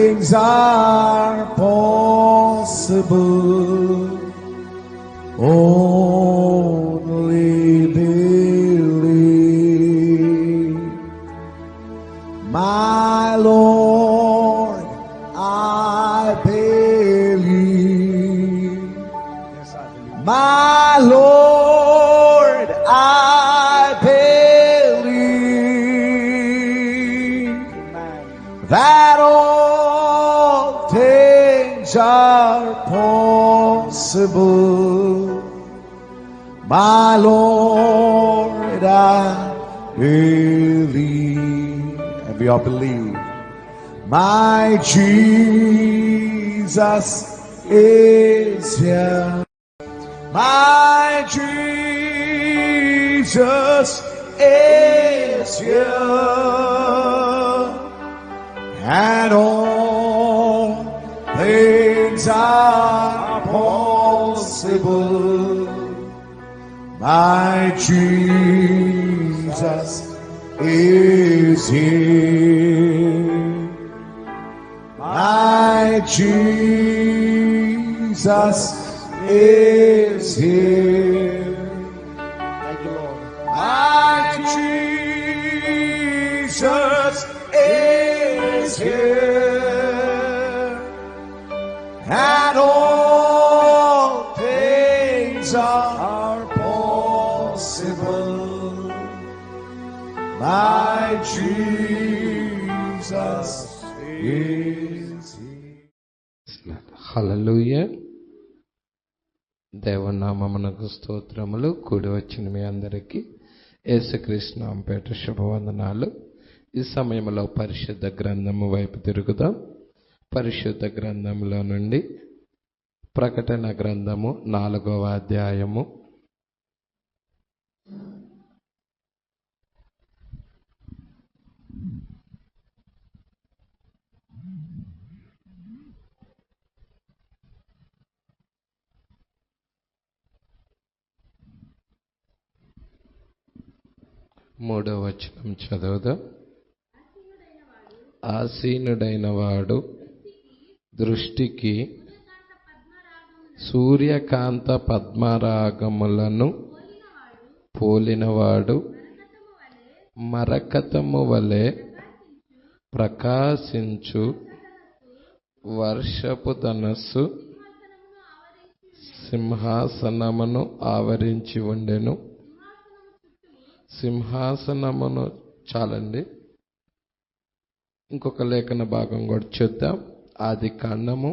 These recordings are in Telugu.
things are possible. Only believe. My Lord, I believe. Yes, I believe. My Lord, I believe Amen. that all things are possible. My Lord, I believe. And we all believe. My Jesus is here. My Jesus is here. And all things are possible. My Jesus is here. My Jesus is here. Thank you, Lord. My Jesus is here. And all things are possible. My Jesus is here. హల్లెలూయా. దేవనామమునకు స్తోత్రములు. కూడి వచ్చిన మీ అందరికీ యేసుక్రీస్తు నామమున పేరిట శుభవందనాలు. ఈ సమయంలో పరిశుద్ధ గ్రంథము వైపు తిరుగుదాం. పరిశుద్ధ గ్రంథంలో నుండి ప్రకటన గ్రంథము 4వ అధ్యాయము. మూడవ వచనం చదువుదాం. ఆసీనుడైన వాడు దృష్టికి సూర్యకాంత పద్మరాగములను పోలినవాడు మరకతము వలె ప్రకాశించు వర్షపు ధనస్సు సింహాసనమును ఆవరించి ఉండెను. సింహాసనమును చాలండి. ఇంకొక లేఖన భాగం కూడా చూద్దాం. ఆది కాండము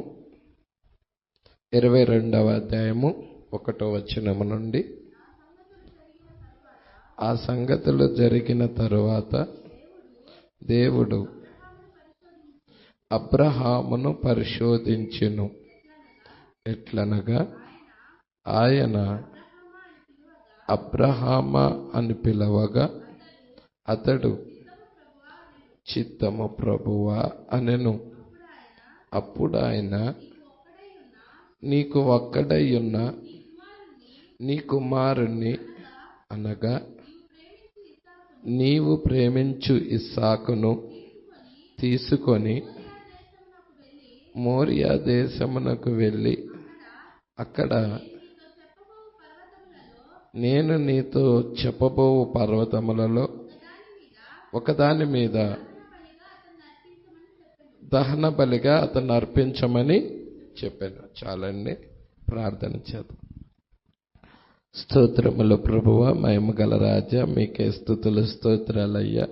22వ అధ్యాయము 1వ వచనము నుండి. ఆ సంగతులు జరిగిన తరువాత దేవుడు అబ్రహామును పరిశోధించెను. ఎట్లనగా ఆయన అబ్రహామ అని పిలవగా అతడు చిత్తము ప్రభువా అనెను. అప్పుడు ఆయన, నీకు ఒక్కడైయున్న నీ కుమారుణ్ణి అనగా నీవు ప్రేమించు ఇస్సాకును తీసుకొని మోరియా దేశమునకు వెళ్ళి అక్కడ నేను నీతో చెప్పబోవు పర్వతములలో ఒకదాని మీద దహన బలిగా అతను అర్పించమని చెప్పాను. చాలండి, ప్రార్థన చేద్దాం. స్తోత్రములు ప్రభువా, మహిమగల రాజా, మీకే స్తుతులు స్తోత్రాలయ్యా.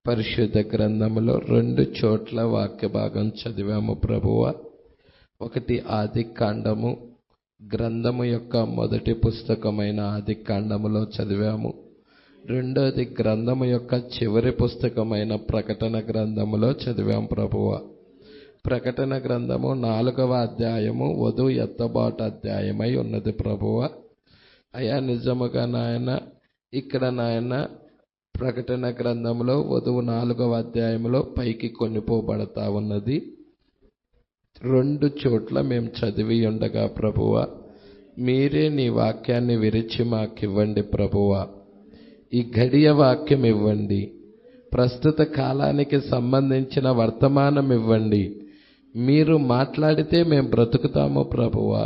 పరిశుద్ధ గ్రంథములో 2 చోట్ల వాక్య భాగం చదివాము ప్రభువా. ఒకటి ఆది కాండము గ్రంథము యొక్క మొదటి పుస్తకమైన ఆది కాండములో చదివాము. రెండోది గ్రంథము యొక్క చివరి పుస్తకమైన ప్రకటన గ్రంథములో చదివాం ప్రభువా. ప్రకటన గ్రంథము 4వ అధ్యాయము వధువు ఎత్తబాటు అధ్యాయమై ఉన్నది ప్రభువా. అయ్యా, నిజముగా నాయన ఇక్కడ నాయన ప్రకటన గ్రంథంలో వధువు 4వ అధ్యాయంలో పైకి కొనిపోబడతా ఉన్నది. 2 చోట్ల మేము చదివి ఉండగా ప్రభువా, మీరే నీ వాక్యాన్ని విరిచి మాకివ్వండి ప్రభువా. ఈ గడియ వాక్యం ఇవ్వండి, ప్రస్తుత కాలానికి సంబంధించిన వర్తమానం ఇవ్వండి. మీరు మాట్లాడితే మేము బ్రతుకుతాము ప్రభువా.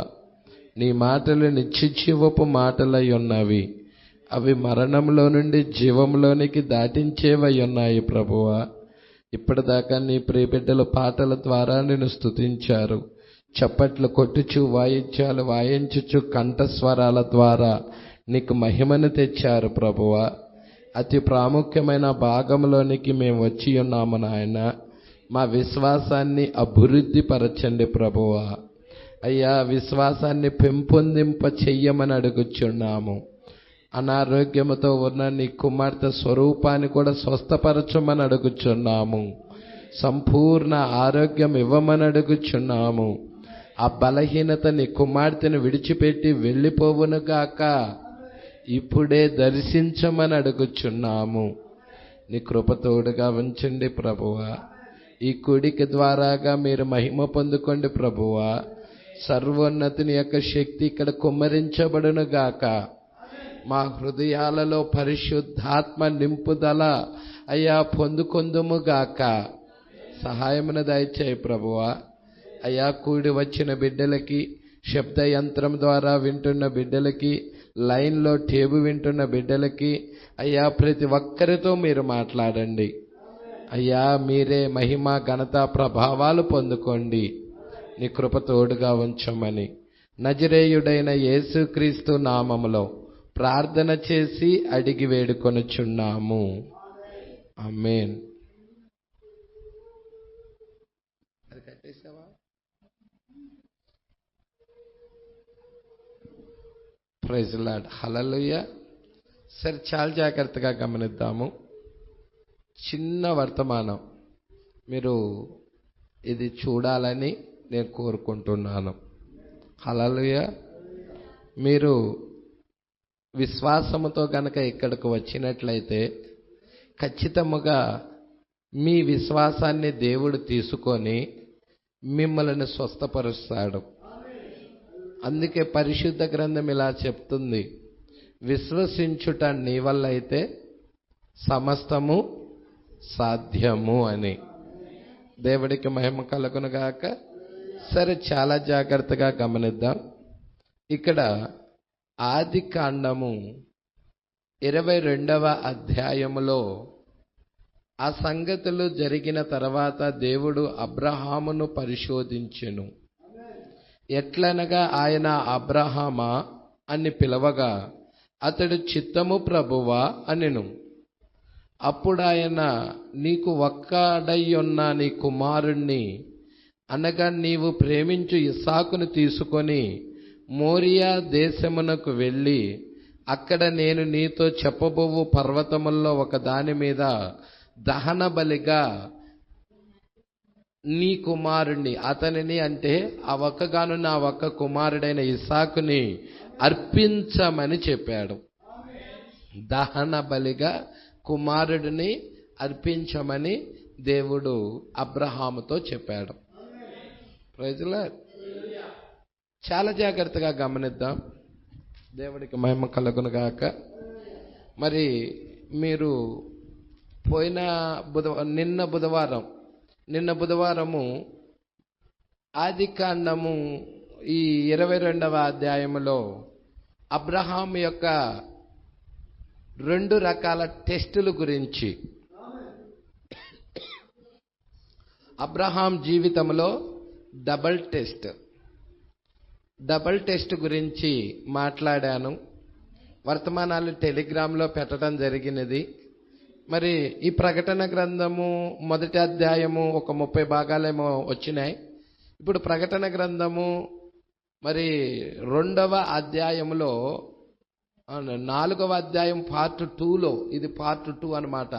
నీ మాటలు నిత్యజీవపు మాటలై ఉన్నవి. అవి మరణంలో నుండి జీవంలోనికి దాటించేవై ఉన్నాయి ప్రభువా. ఇప్పటిదాకా నీ ప్రియబిడ్డలు పాటల ద్వారా నిన్ను స్తుతించారు. చప్పట్లు కొట్టుచు వాయిద్యాలు వాయించుచు కంఠస్వరాల ద్వారా నీకు మహిమను తెచ్చారు ప్రభువా. అతి ప్రాముఖ్యమైన భాగంలోనికి మేము వచ్చి ఉన్నాము నాయన. మా విశ్వాసాన్ని అభివృద్ధి పరచండి ప్రభువా. అయ్యా, విశ్వాసాన్ని పెంపొందింప చెయ్యమని అడుగుచున్నాము. అనారోగ్యముతో ఉన్న నీ కుమార్తె స్వరూపాన్ని కూడా స్వస్థపరచమని అడుగుచున్నాము. సంపూర్ణ ఆరోగ్యం ఇవ్వమని అడుగుచున్నాము. ఆ బలహీనత నీ కుమార్తెను విడిచిపెట్టి వెళ్ళిపోవునుగాక. ఇప్పుడే దర్శించమని అడుగుచున్నాము. నీ కృపతోడుగా ఉంచండి ప్రభువా. ఈ కూడిక ద్వారాగా మీరు మహిమ పొందుకోండి ప్రభువా. సర్వోన్నతుని యొక్క శక్తి ఇక్కడ కుమ్మరించబడునుగాక. మా హృదయాలలో పరిశుద్ధాత్మ నింపుదల అయ్యా పొందుకొందుముగాక. సహాయమును దయచేయి ప్రభువా. అయ్యా, కూడి వచ్చిన బిడ్డలకి, శబ్ద యంత్రం ద్వారా వింటున్న బిడ్డలకి, లైన్లో టేబు వింటున్న బిడ్డలకి అయ్యా ప్రతి ఒక్కరితో మీరు మాట్లాడండి. అయ్యా, మీరే మహిమ ఘనత ప్రభావాలు పొందుకోండి. నీ కృప తోడుగా ఉంచమని నజరేయుడైన యేసుక్రీస్తు నామములో ప్రార్థన చేసి అడిగి వేడుకొనుచున్నాము. ఆమేన్. అది కట్టేసావా? Praise lord. హల్లెలూయా. సరే, చాలా జాగ్రత్తగా గమనిద్దాము. చిన్న వర్తమానం, మీరు ఇది చూడాలని నేను కోరుకుంటున్నాను. హల్లెలూయా. మీరు విశ్వాసముతో గనక ఇక్కడికి వచ్చినట్లయితే ఖచ్చితముగా మీ విశ్వాసాన్ని దేవుడు తీసుకొని మిమ్మల్ని స్వస్థపరుస్తాడు. అందుకే పరిశుద్ధ గ్రంథం ఇలా చెప్తుంది, విశ్వసించుట నీ వల్ల అయితే సమస్తము సాధ్యము అని. దేవుడికి మహిమ కలుగునుగాక. సరే, చాలా జాగ్రత్తగా గమనిద్దాం. ఇక్కడ ఆదికాండము 22వ అధ్యాయములో ఆ సంగతులు జరిగిన తర్వాత దేవుడు అబ్రహామును పరిశోధించెను. ఎట్లనగా ఆయన అబ్రహామా అని పిలవగా అతడు చిత్తము ప్రభువా అనెను. అప్పుడు ఆయన, నీకు ఒక్కడయ్యున్న నీ కుమారుణ్ణి అనగా నీవు ప్రేమించు ఇస్సాకును తీసుకొని మోరియా దేశమునకు వెళ్ళి అక్కడ నేను నీతో చెప్పబోవు పర్వతముల్లో ఒక దాని మీద దహన బలిగా నీ కుమారుణ్ణి, అతనిని అంటే ఆ ఒక్కగాను నా ఒక్క కుమారుడైన ఇస్సాకుని అర్పించమని చెప్పాడు. దహన బలిగా కుమారుడిని అర్పించమని దేవుడు అబ్రహాముతో చెప్పాడు. Praise Lord. చాలా జాగ్రత్తగా గమనిద్దాం. దేవుడికి మహిమ కలుగునుగాక. మరి మీరు నిన్న బుధవారము ఆదికాండము ఈ 22వ అధ్యాయములో అబ్రహాం యొక్క 2 రకాల టెస్టుల గురించి, అబ్రహాం జీవితంలో డబల్ టెస్ట్ గురించి మాట్లాడాను. వర్తమానాలు టెలిగ్రామ్లో పెట్టడం జరిగినది. మరి ఈ ప్రకటన గ్రంథము 1వ అధ్యాయము ఒక 30 భాగాలేమో వచ్చినాయి. ఇప్పుడు ప్రకటన గ్రంథము మరి 2వ అధ్యాయములో 4వ అధ్యాయం పార్ట్ 2లో, ఇది పార్ట్ 2 అన్నమాట.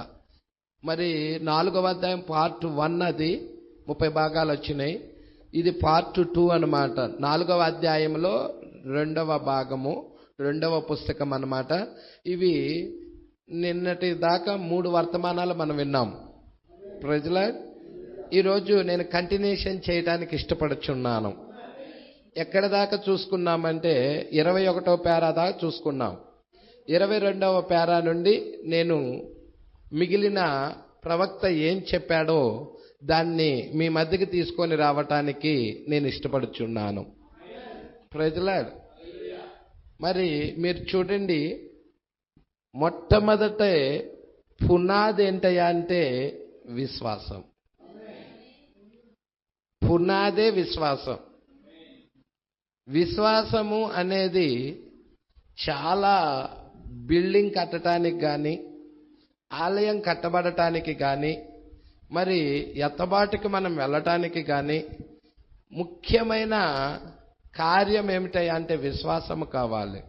మరి 4వ అధ్యాయం పార్ట్ 1 అది 30 భాగాలు వచ్చినాయి. ఇది పార్ట్ 2 అన్నమాట. 4వ అధ్యాయంలో 2వ భాగము, 2వ పుస్తకం అన్నమాట. ఇవి నిన్నటి దాకా 3 వర్తమానాలు మనం విన్నాం. Praise Lord. ఈరోజు నేను కంటిన్యూషన్ చేయడానికి ఇష్టపడుచున్నాను. ఎక్కడ దాకా చూసుకున్నామంటే 21వ పేరా దాకా చూసుకున్నాం. 22వ పేరా నుండి నేను మిగిలిన ప్రవక్త ఏం చెప్పాడో దాన్ని మీ మధ్యకి తీసుకొని రావటానికి నేను ఇష్టపడుచున్నాను. Praise the lord. మరి మీరు చూడండి, మొట్టమొదటే పునాది ఏంటయ్యా అంటే విశ్వాసం. పునాదే విశ్వాసం. విశ్వాసము అనేది చాలా బిల్డింగ్ కట్టడానికి కానీ, ఆలయం కట్టబడటానికి కానీ, మరి ఎత్తబాటుకి మనం వెళ్ళటానికి కానీ ముఖ్యమైన కార్యం ఏమిటయ్యా అంటే విశ్వాసము కావాలి.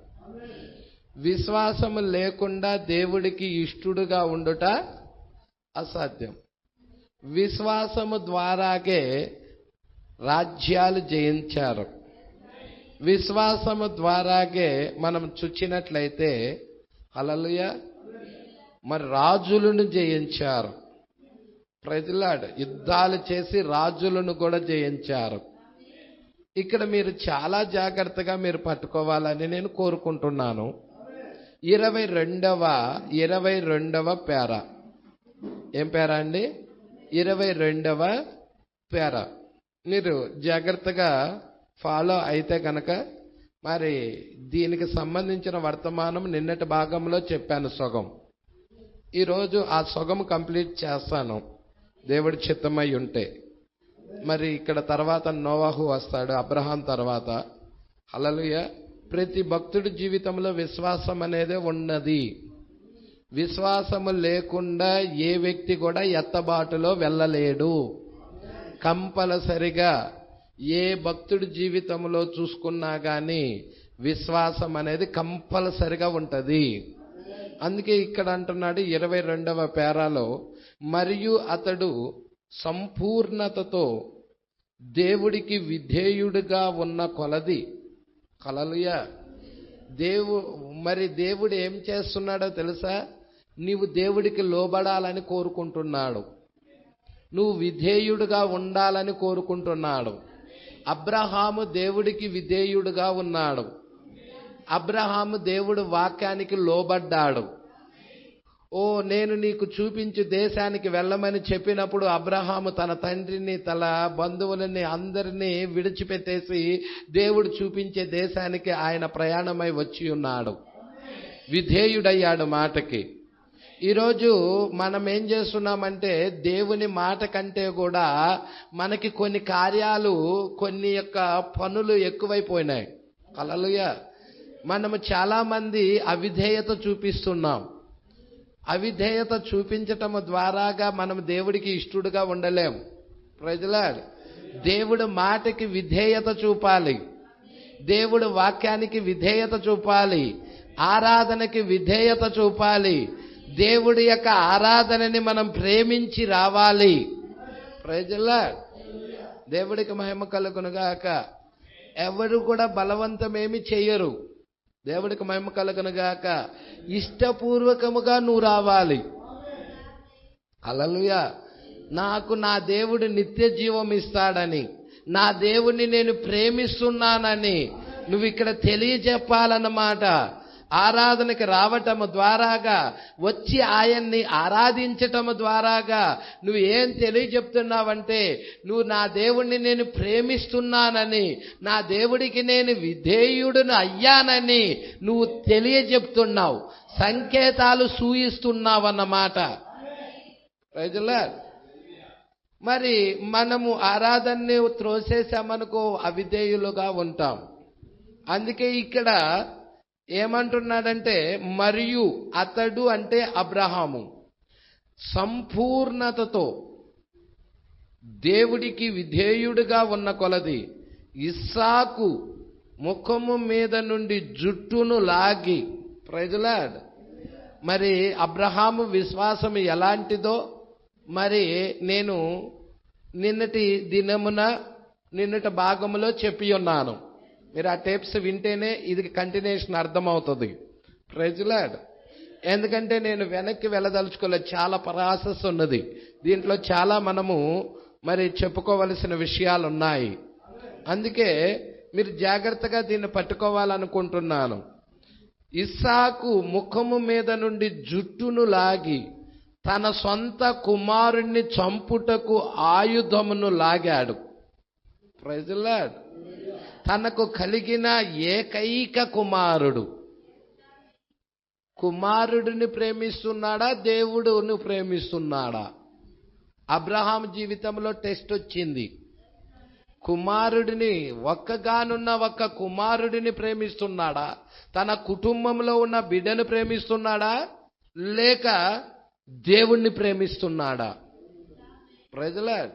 విశ్వాసము లేకుండా దేవుడికి ఇష్టడుగా ఉండుట అసాధ్యం. విశ్వాసము ద్వారాగే రాజ్యాలు జయించారు. విశ్వాసము ద్వారాగే మనం చూచినట్లయితే హల్లెలూయా మరి రాజులను జయించారు. Praise the lord. యుద్ధాలు చేసి రాజులను కూడా జయించారు. ఇక్కడ మీరు చాలా జాగ్రత్తగా మీరు పట్టుకోవాలని నేను కోరుకుంటున్నాను. 22వ పేర. ఏం పేర అండి? 22వ పేర. మీరు జాగ్రత్తగా ఫాలో అయితే కనుక మరి దీనికి సంబంధించిన వర్తమానం నిన్నటి భాగంలో చెప్పాను సగం. ఈరోజు ఆ సగం కంప్లీట్ చేస్తాను దేవుడి చిత్తమై ఉంటే. మరి ఇక్కడ తర్వాత నోవాహు వస్తాడు అబ్రహాం తర్వాత. హల్లెలూయా. ప్రతి భక్తుడి జీవితంలో విశ్వాసం అనేది ఉన్నది. విశ్వాసము లేకుండా ఏ వ్యక్తి కూడా ఎత్తబాటులో వెళ్ళలేడు. కంపల్సరిగా ఏ భక్తుడి జీవితంలో చూసుకున్నా కానీ విశ్వాసం అనేది కంపల్సరిగా ఉంటుంది. అందుకే ఇక్కడ అంటున్నాడు 22వ పేరాలో, మరియు అతడు సంపూర్ణతతో దేవుడికి విధేయుడిగా ఉన్న కొలది. హల్లెలూయా. మరి దేవుడు ఏం చేస్తున్నాడో తెలుసా? నీవు దేవుడికి లోబడాలని కోరుకుంటున్నాడు. నువ్వు విధేయుడిగా ఉండాలని కోరుకుంటున్నాడు. అబ్రహాము దేవుడికి విధేయుడిగా ఉన్నాడు. అబ్రహాము దేవుడు వాక్యానికి లోబడ్డాడు. నేను నీకు చూపించు దేశానికి వెళ్ళమని చెప్పినప్పుడు అబ్రహాము తన తండ్రిని, తన బంధువులని అందరినీ విడిచిపెట్టేసి దేవుడు చూపించే దేశానికి ఆయన ప్రయాణమై వచ్చి ఉన్నాడు. విధేయుడయ్యాడు మాటకి. ఈరోజు మనం ఏం చేస్తున్నామంటే దేవుని మాట కంటే కూడా మనకి కొన్ని కార్యాలు, కొన్ని యొక్క పనులు ఎక్కువైపోయినాయి. హల్లెలూయా. మనము చాలా మంది అవిధేయత చూపిస్తున్నాం. అవిధేయత చూపించటము ద్వారాగా మనం దేవుడికి ఇష్టడుగా ఉండలేం. Praise the Lord. దేవుడు మాటకి విధేయత చూపాలి. దేవుడు వాక్యానికి విధేయత చూపాలి. ఆరాధనకి విధేయత చూపాలి. దేవుడి యొక్క ఆరాధనని మనం ప్రేమించి రావాలి. Praise the Lord. దేవుడికి మహిమ కలుగునుగాక. ఎవరు కూడా బలవంతమేమి చెయ్యరు. దేవుడికి మహిమ కలుగునుగాక. ఇష్టపూర్వకముగా నువ్వు రావాలి. హల్లెలూయా. నాకు నా దేవుడు నిత్య జీవం ఇస్తాడని, నా దేవుణ్ణి నేను ప్రేమిస్తున్నానని నువ్వు ఇక్కడ తెలియజెప్పాలన్నమాట. ఆరాధనకి రావటము ద్వారాగా, వచ్చి ఆయన్ని ఆరాధించటము ద్వారాగా నువ్వు ఏం తెలియజెప్తున్నావంటే, నువ్వు నా దేవుణ్ణి నేను ప్రేమిస్తున్నానని, నా దేవుడికి నేను విధేయుడును అయ్యానని నువ్వు తెలియజెప్తున్నావు. సంకేతాలు సూయిస్తున్నావు అన్నమాట. Praise the lord. మరి మనము ఆరాధనని త్రోసేసామనుకో అవిధేయులుగా ఉంటాం. అందుకే ఇక్కడ ఏమంటున్నాడంటే, మరియు అతడు అంటే అబ్రహాము సంపూర్ణతతో దేవుడికి విధేయుడిగా ఉన్న కొలది ఇస్సాకు ముఖము మీద నుండి జుట్టును లాగి. Praise the lord. మరి అబ్రహాము విశ్వాసం ఎలాంటిదో మరి నేను నిన్నటి భాగములో చెప్పి ఉన్నాను. మీరు ఆ టేప్స్ వింటేనే ఇది కంటిన్యూషన్ అర్థమవుతుంది. Praise the Lord. ఎందుకంటే నేను వెనక్కి వెళ్ళదలుచుకోలేదు. చాలా ప్రాసెస్ ఉన్నది దీంట్లో. చాలా మనము మరి చెప్పుకోవలసిన విషయాలు ఉన్నాయి. అందుకే మీరు జాగ్రత్తగా దీన్ని పట్టుకోవాలనుకుంటున్నాను. ఇస్సాకు ముఖము మీద నుండి జుట్టును లాగి తన సొంత కుమారుణ్ణి చంపుటకు ఆయుధమును లాగాడు. Praise the lord. తనకు కలిగిన ఏకైక కుమారుడిని ప్రేమిస్తున్నాడా, దేవుడును ప్రేమిస్తున్నాడా? అబ్రహాం జీవితంలో టెస్ట్ వచ్చింది. ఒక్కగానున్న ఒక్క కుమారుడిని ప్రేమిస్తున్నాడా, తన కుటుంబంలో ఉన్న బిడ్డను ప్రేమిస్తున్నాడా, లేక దేవుణ్ణి ప్రేమిస్తున్నాడా? Praise the lord.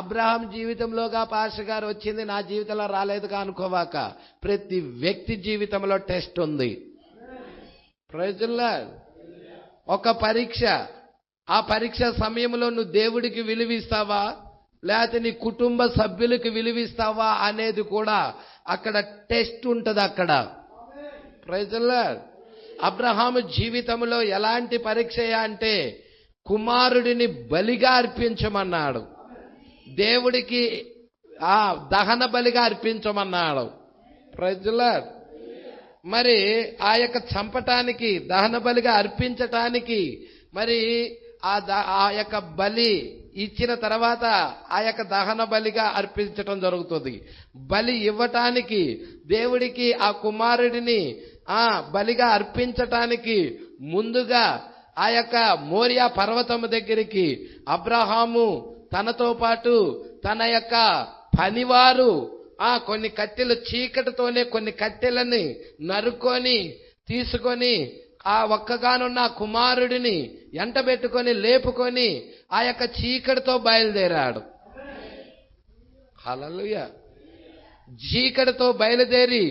అబ్రహాం జీవితంలోగా పాస్టర్ గారు వచ్చింది, నా జీవితంలో రాలేదుగా అనుకోవాక. ప్రతి వ్యక్తి జీవితంలో టెస్ట్ ఉంది. Praise the Lord. ఒక పరీక్ష. ఆ పరీక్ష సమయంలో నువ్వు దేవుడికి విలువిస్తావా, లేకపోతే నీ కుటుంబ సభ్యులకి విలువిస్తావా అనేది కూడా అక్కడ టెస్ట్ ఉంటుంది అక్కడ. Praise the lord. అబ్రహాము జీవితంలో ఎలాంటి పరీక్ష అంటే కుమారుడిని బలిగా అర్పించమన్నాడు, దేవుడికి దహన బలిగా అర్పించమన్నాడు. Praise the lord. మరి ఆ యొక్క చంపటానికి, దహన బలిగా అర్పించటానికి, మరి ఆ యొక్క బలి ఇచ్చిన తర్వాత ఆ యొక్క దహన బలిగా అర్పించటం జరుగుతుంది. బలి ఇవ్వటానికి, దేవుడికి ఆ కుమారుడిని బలిగా అర్పించటానికి ముందుగా ఆ యొక్క మోరియా పర్వతము దగ్గరికి అబ్రహాము తనతో పాటు తన యొక్క పనివారు కొన్ని కట్టెలు, చీకటితోనే కొన్ని కట్టెలని నరుక్కొని తీసుకొని ఆ ఒక్కగానున్న కుమారుడిని ఎంటబెట్టుకొని లేపుకొని ఆ యొక్క చీకటితో బయలుదేరాడు. హల్లెలూయా. చీకటితో బయలుదేరి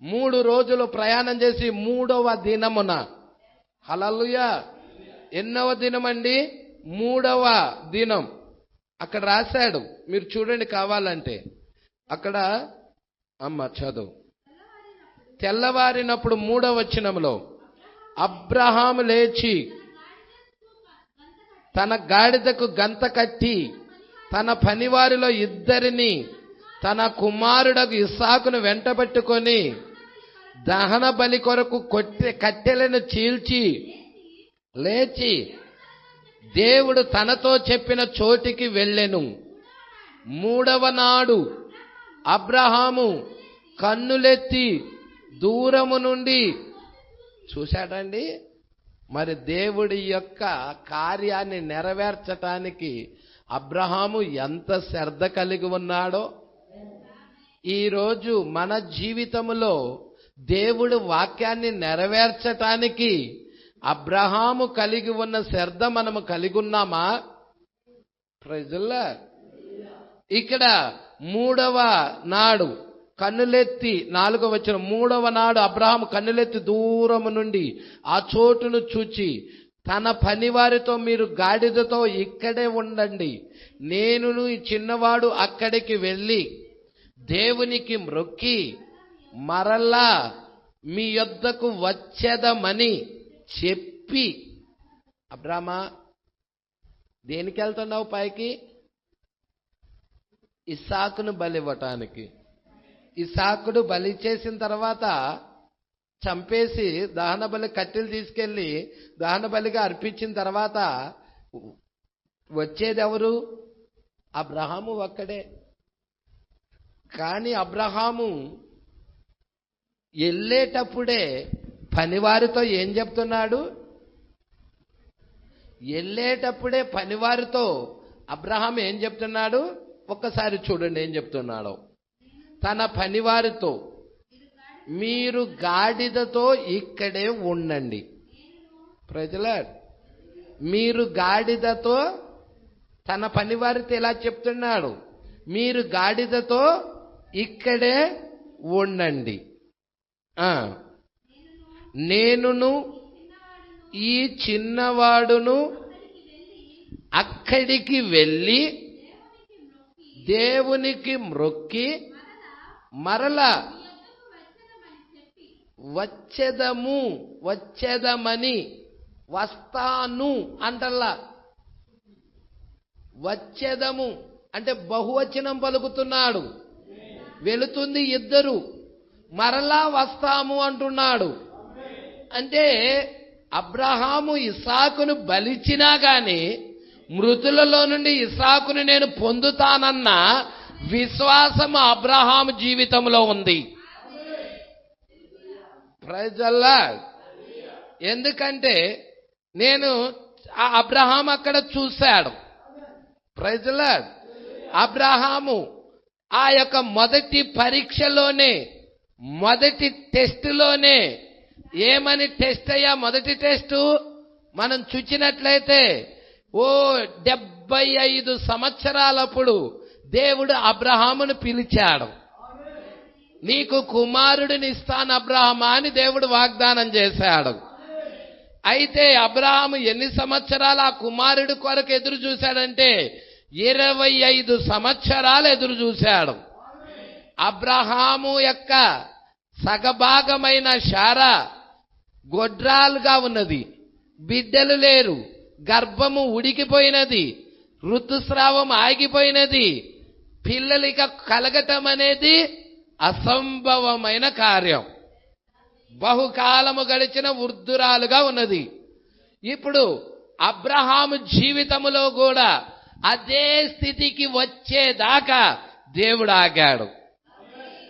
3 రోజులు ప్రయాణం చేసి 3వ దినమున, హల్లెలూయా, ఎన్నవ దినమండి? 3వ దినం. అక్కడ రాశాడు, మీరు చూడండి కావాలంటే. అక్కడ చదువు. తెల్లవారినప్పుడు 3వ వచనంలో అబ్రహాము లేచి తన గాడిదకు గంత కట్టి తన పనివారిలో 2 తన కుమారుడకు ఇస్సాకును వెంటబెట్టుకొని దహన బలి కొరకు కట్టెలను చీల్చి లేచి దేవుడు తనతో చెప్పిన చోటికి వెళ్ళెను. 3వ నాడు అబ్రహాము కన్నులెత్తి దూరము నుండి చూశాడండి. మరి దేవుడి యొక్క కార్యాన్ని నెరవేర్చటానికి అబ్రహాము ఎంత శ్రద్ధ కలిగి ఉన్నాడో. ఈరోజు మన జీవితంలో దేవుడు వాక్యాన్ని నెరవేర్చటానికి అబ్రహాము కలిగి ఉన్న శ్రద్ధ మనము కలిగి ఉన్నామా? Praise the Lord. ఇక్కడ 3వ నాడు కన్నులెత్తి, 4వ వచనం, 3వ నాడు అబ్రహాము కన్నులెత్తి దూరము నుండి ఆ చోటును చూచి తన పనివారితో, మీరు గాడిదతో ఇక్కడే ఉండండి, నేను ఈ చిన్నవాడు అక్కడికి వెళ్ళి దేవునికి మ్రొక్కి మరలా మీ యొద్దకు వచ్చేదమని చెప్పి. అబ్రామా, దేనికి వెళ్తున్నావు పైకి? ఇస్సాకును బలి ఇవ్వటానికి. ఇస్సాకును బలి చేసిన తర్వాత చంపేసి దహన బలి కట్టెలు తీసుకెళ్లి దహన బలిగా అర్పించిన తర్వాత వచ్చేది ఎవరు? అబ్రహాము ఒక్కడే. కానీ అబ్రహాము వెళ్ళేటప్పుడే పనివారితో ఏం చెప్తున్నాడు? వెళ్ళేటప్పుడే పనివారితో అబ్రహాం ఏం చెప్తున్నాడు? ఒక్కసారి చూడండి ఏం చెప్తున్నాడు. తన పనివారితో, మీరు గాడిదతో ఇక్కడే ఉండండి. Praise the Lord. మీరు గాడిదతో, తన పనివారితో ఇలా చెప్తున్నాడు, మీరు గాడిదతో ఇక్కడే ఉండండి, నేనును ఈ చిన్నవాడును అక్కడికి వెళ్ళి దేవునికి మ్రొక్కి మరలా వచ్చేదమని, వస్తాను అంటల్లా. వచ్చేదము అంటే బహువచనం పలుకుతున్నాడు. వెళుతుంది 2, మరలా వస్తాము అంటున్నాడు. అంటే అబ్రహాము ఇస్సాకును బలిచినా గాని మృతులలో నుండి ఇస్సాకును నేను పొందుతానన్న విశ్వాసం అబ్రహాము జీవితంలో ఉంది. Praise the Lord. ఎందుకంటే నేను అబ్రహాం అక్కడ చూశాడు. Praise the lord. అబ్రహాము ఆ యొక్క మొదటి పరీక్షలోనే, మొదటి టెస్టులోనే, ఏమని టెస్ట్ అయ్యా మొదటి టెస్టు మనం చూచినట్లయితే 75 సంవత్సరాలప్పుడు దేవుడు అబ్రహామును పిలిచాడు. నీకు కుమారుడిని ఇస్తాను అబ్రహామా అని దేవుడు వాగ్దానం చేశాడు. అయితే అబ్రహాము ఎన్ని సంవత్సరాలు ఆ కుమారుడి కొరకు ఎదురు చూశాడంటే 25 సంవత్సరాలు ఎదురు చూశాడు. అబ్రహాము యొక్క సగభాగమైన శారా గొడ్రాలుగా ఉన్నది, బిడ్డలు లేరు, గర్భము ఉడికిపోయినది, ఋతుస్రావం ఆగిపోయినది, పిల్లలిక కలగటం అనేది అసంభవమైన కార్యం. బహుకాలము గడిచిన వృద్ధురాలుగా ఉన్నది. ఇప్పుడు అబ్రహాము జీవితములో కూడా అదే స్థితికి వచ్చేదాకా దేవుడు ఆగాడు.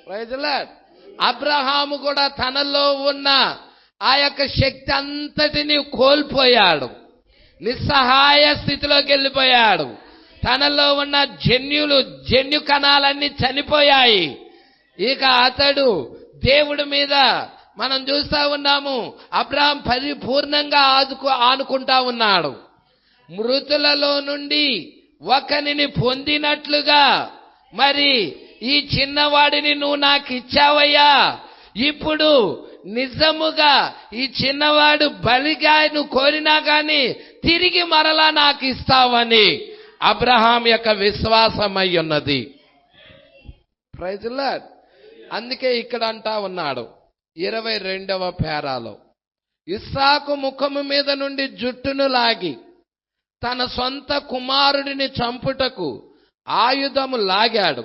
Praise the lord. అబ్రహాము కూడా తనలో ఉన్న ఆ యొక్క శక్తి అంతటిని కోల్పోయాడు, నిస్సహాయ స్థితిలోకి వెళ్ళిపోయాడు. తనలో ఉన్న జన్యు కణాలన్నీ చనిపోయాయి. ఇక అతడు దేవుడి మీద మనం చూస్తా ఉన్నాము, అబ్రహాం పరిపూర్ణంగా ఆనుకుంటా ఉన్నాడు. మృతులలో నుండి ఒకనిని పొందినట్లుగా మరి ఈ చిన్నవాడిని నువ్వు నాకు ఇచ్చావయ్యా, ఇప్పుడు నిజముగా ఈ చిన్నవాడు బలిగా నువ్వు కోరినా గాని తిరిగి మరలా నాకు ఇస్తావని అబ్రహాం యొక్క విశ్వాసం అయి ఉన్నది. Praise the lord. అందుకే ఇక్కడ అంటా ఉన్నాడు 22వ పేరాలో, ఇస్సాకు ముఖము మీద నుండి జుట్టును లాగి తన సొంత కుమారుడిని చంపుటకు ఆయుధము లాగాడు.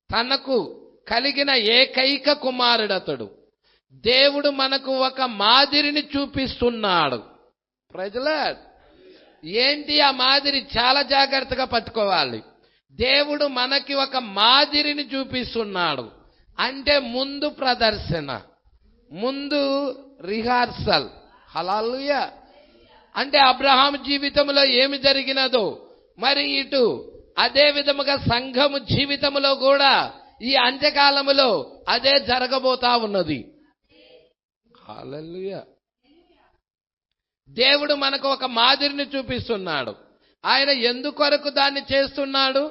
తనకు కలిగిన ఏకైక కుమారుడతడు. దేవుడు మనకు ఒక మాదిరిని చూపిస్తున్నాడు. Praise the Lord. ఏంటి ఆ మాదిరి? చాలా జాగ్రత్తగా పట్టుకోవాలి. దేవుడు మనకి ఒక మాదిరిని చూపిస్తున్నాడు. అంటే ముందు ప్రదర్శన, ముందు రిహార్సల్. హల్లెలూయా. అంటే అబ్రహాం జీవితంలో ఏమి జరిగినదో మరి ఇటు అదే విధముగా సంఘము జీవితంలో కూడా ఈ అంత్యకాలములో అదే జరగబోతా ఉన్నది. హల్లెలూయా. దేవుడు మనకు ఒక మాదిరిని చూపిస్తున్నాడు. ఆయన ఎందుకొరకు దాన్ని చేస్తున్నాడు?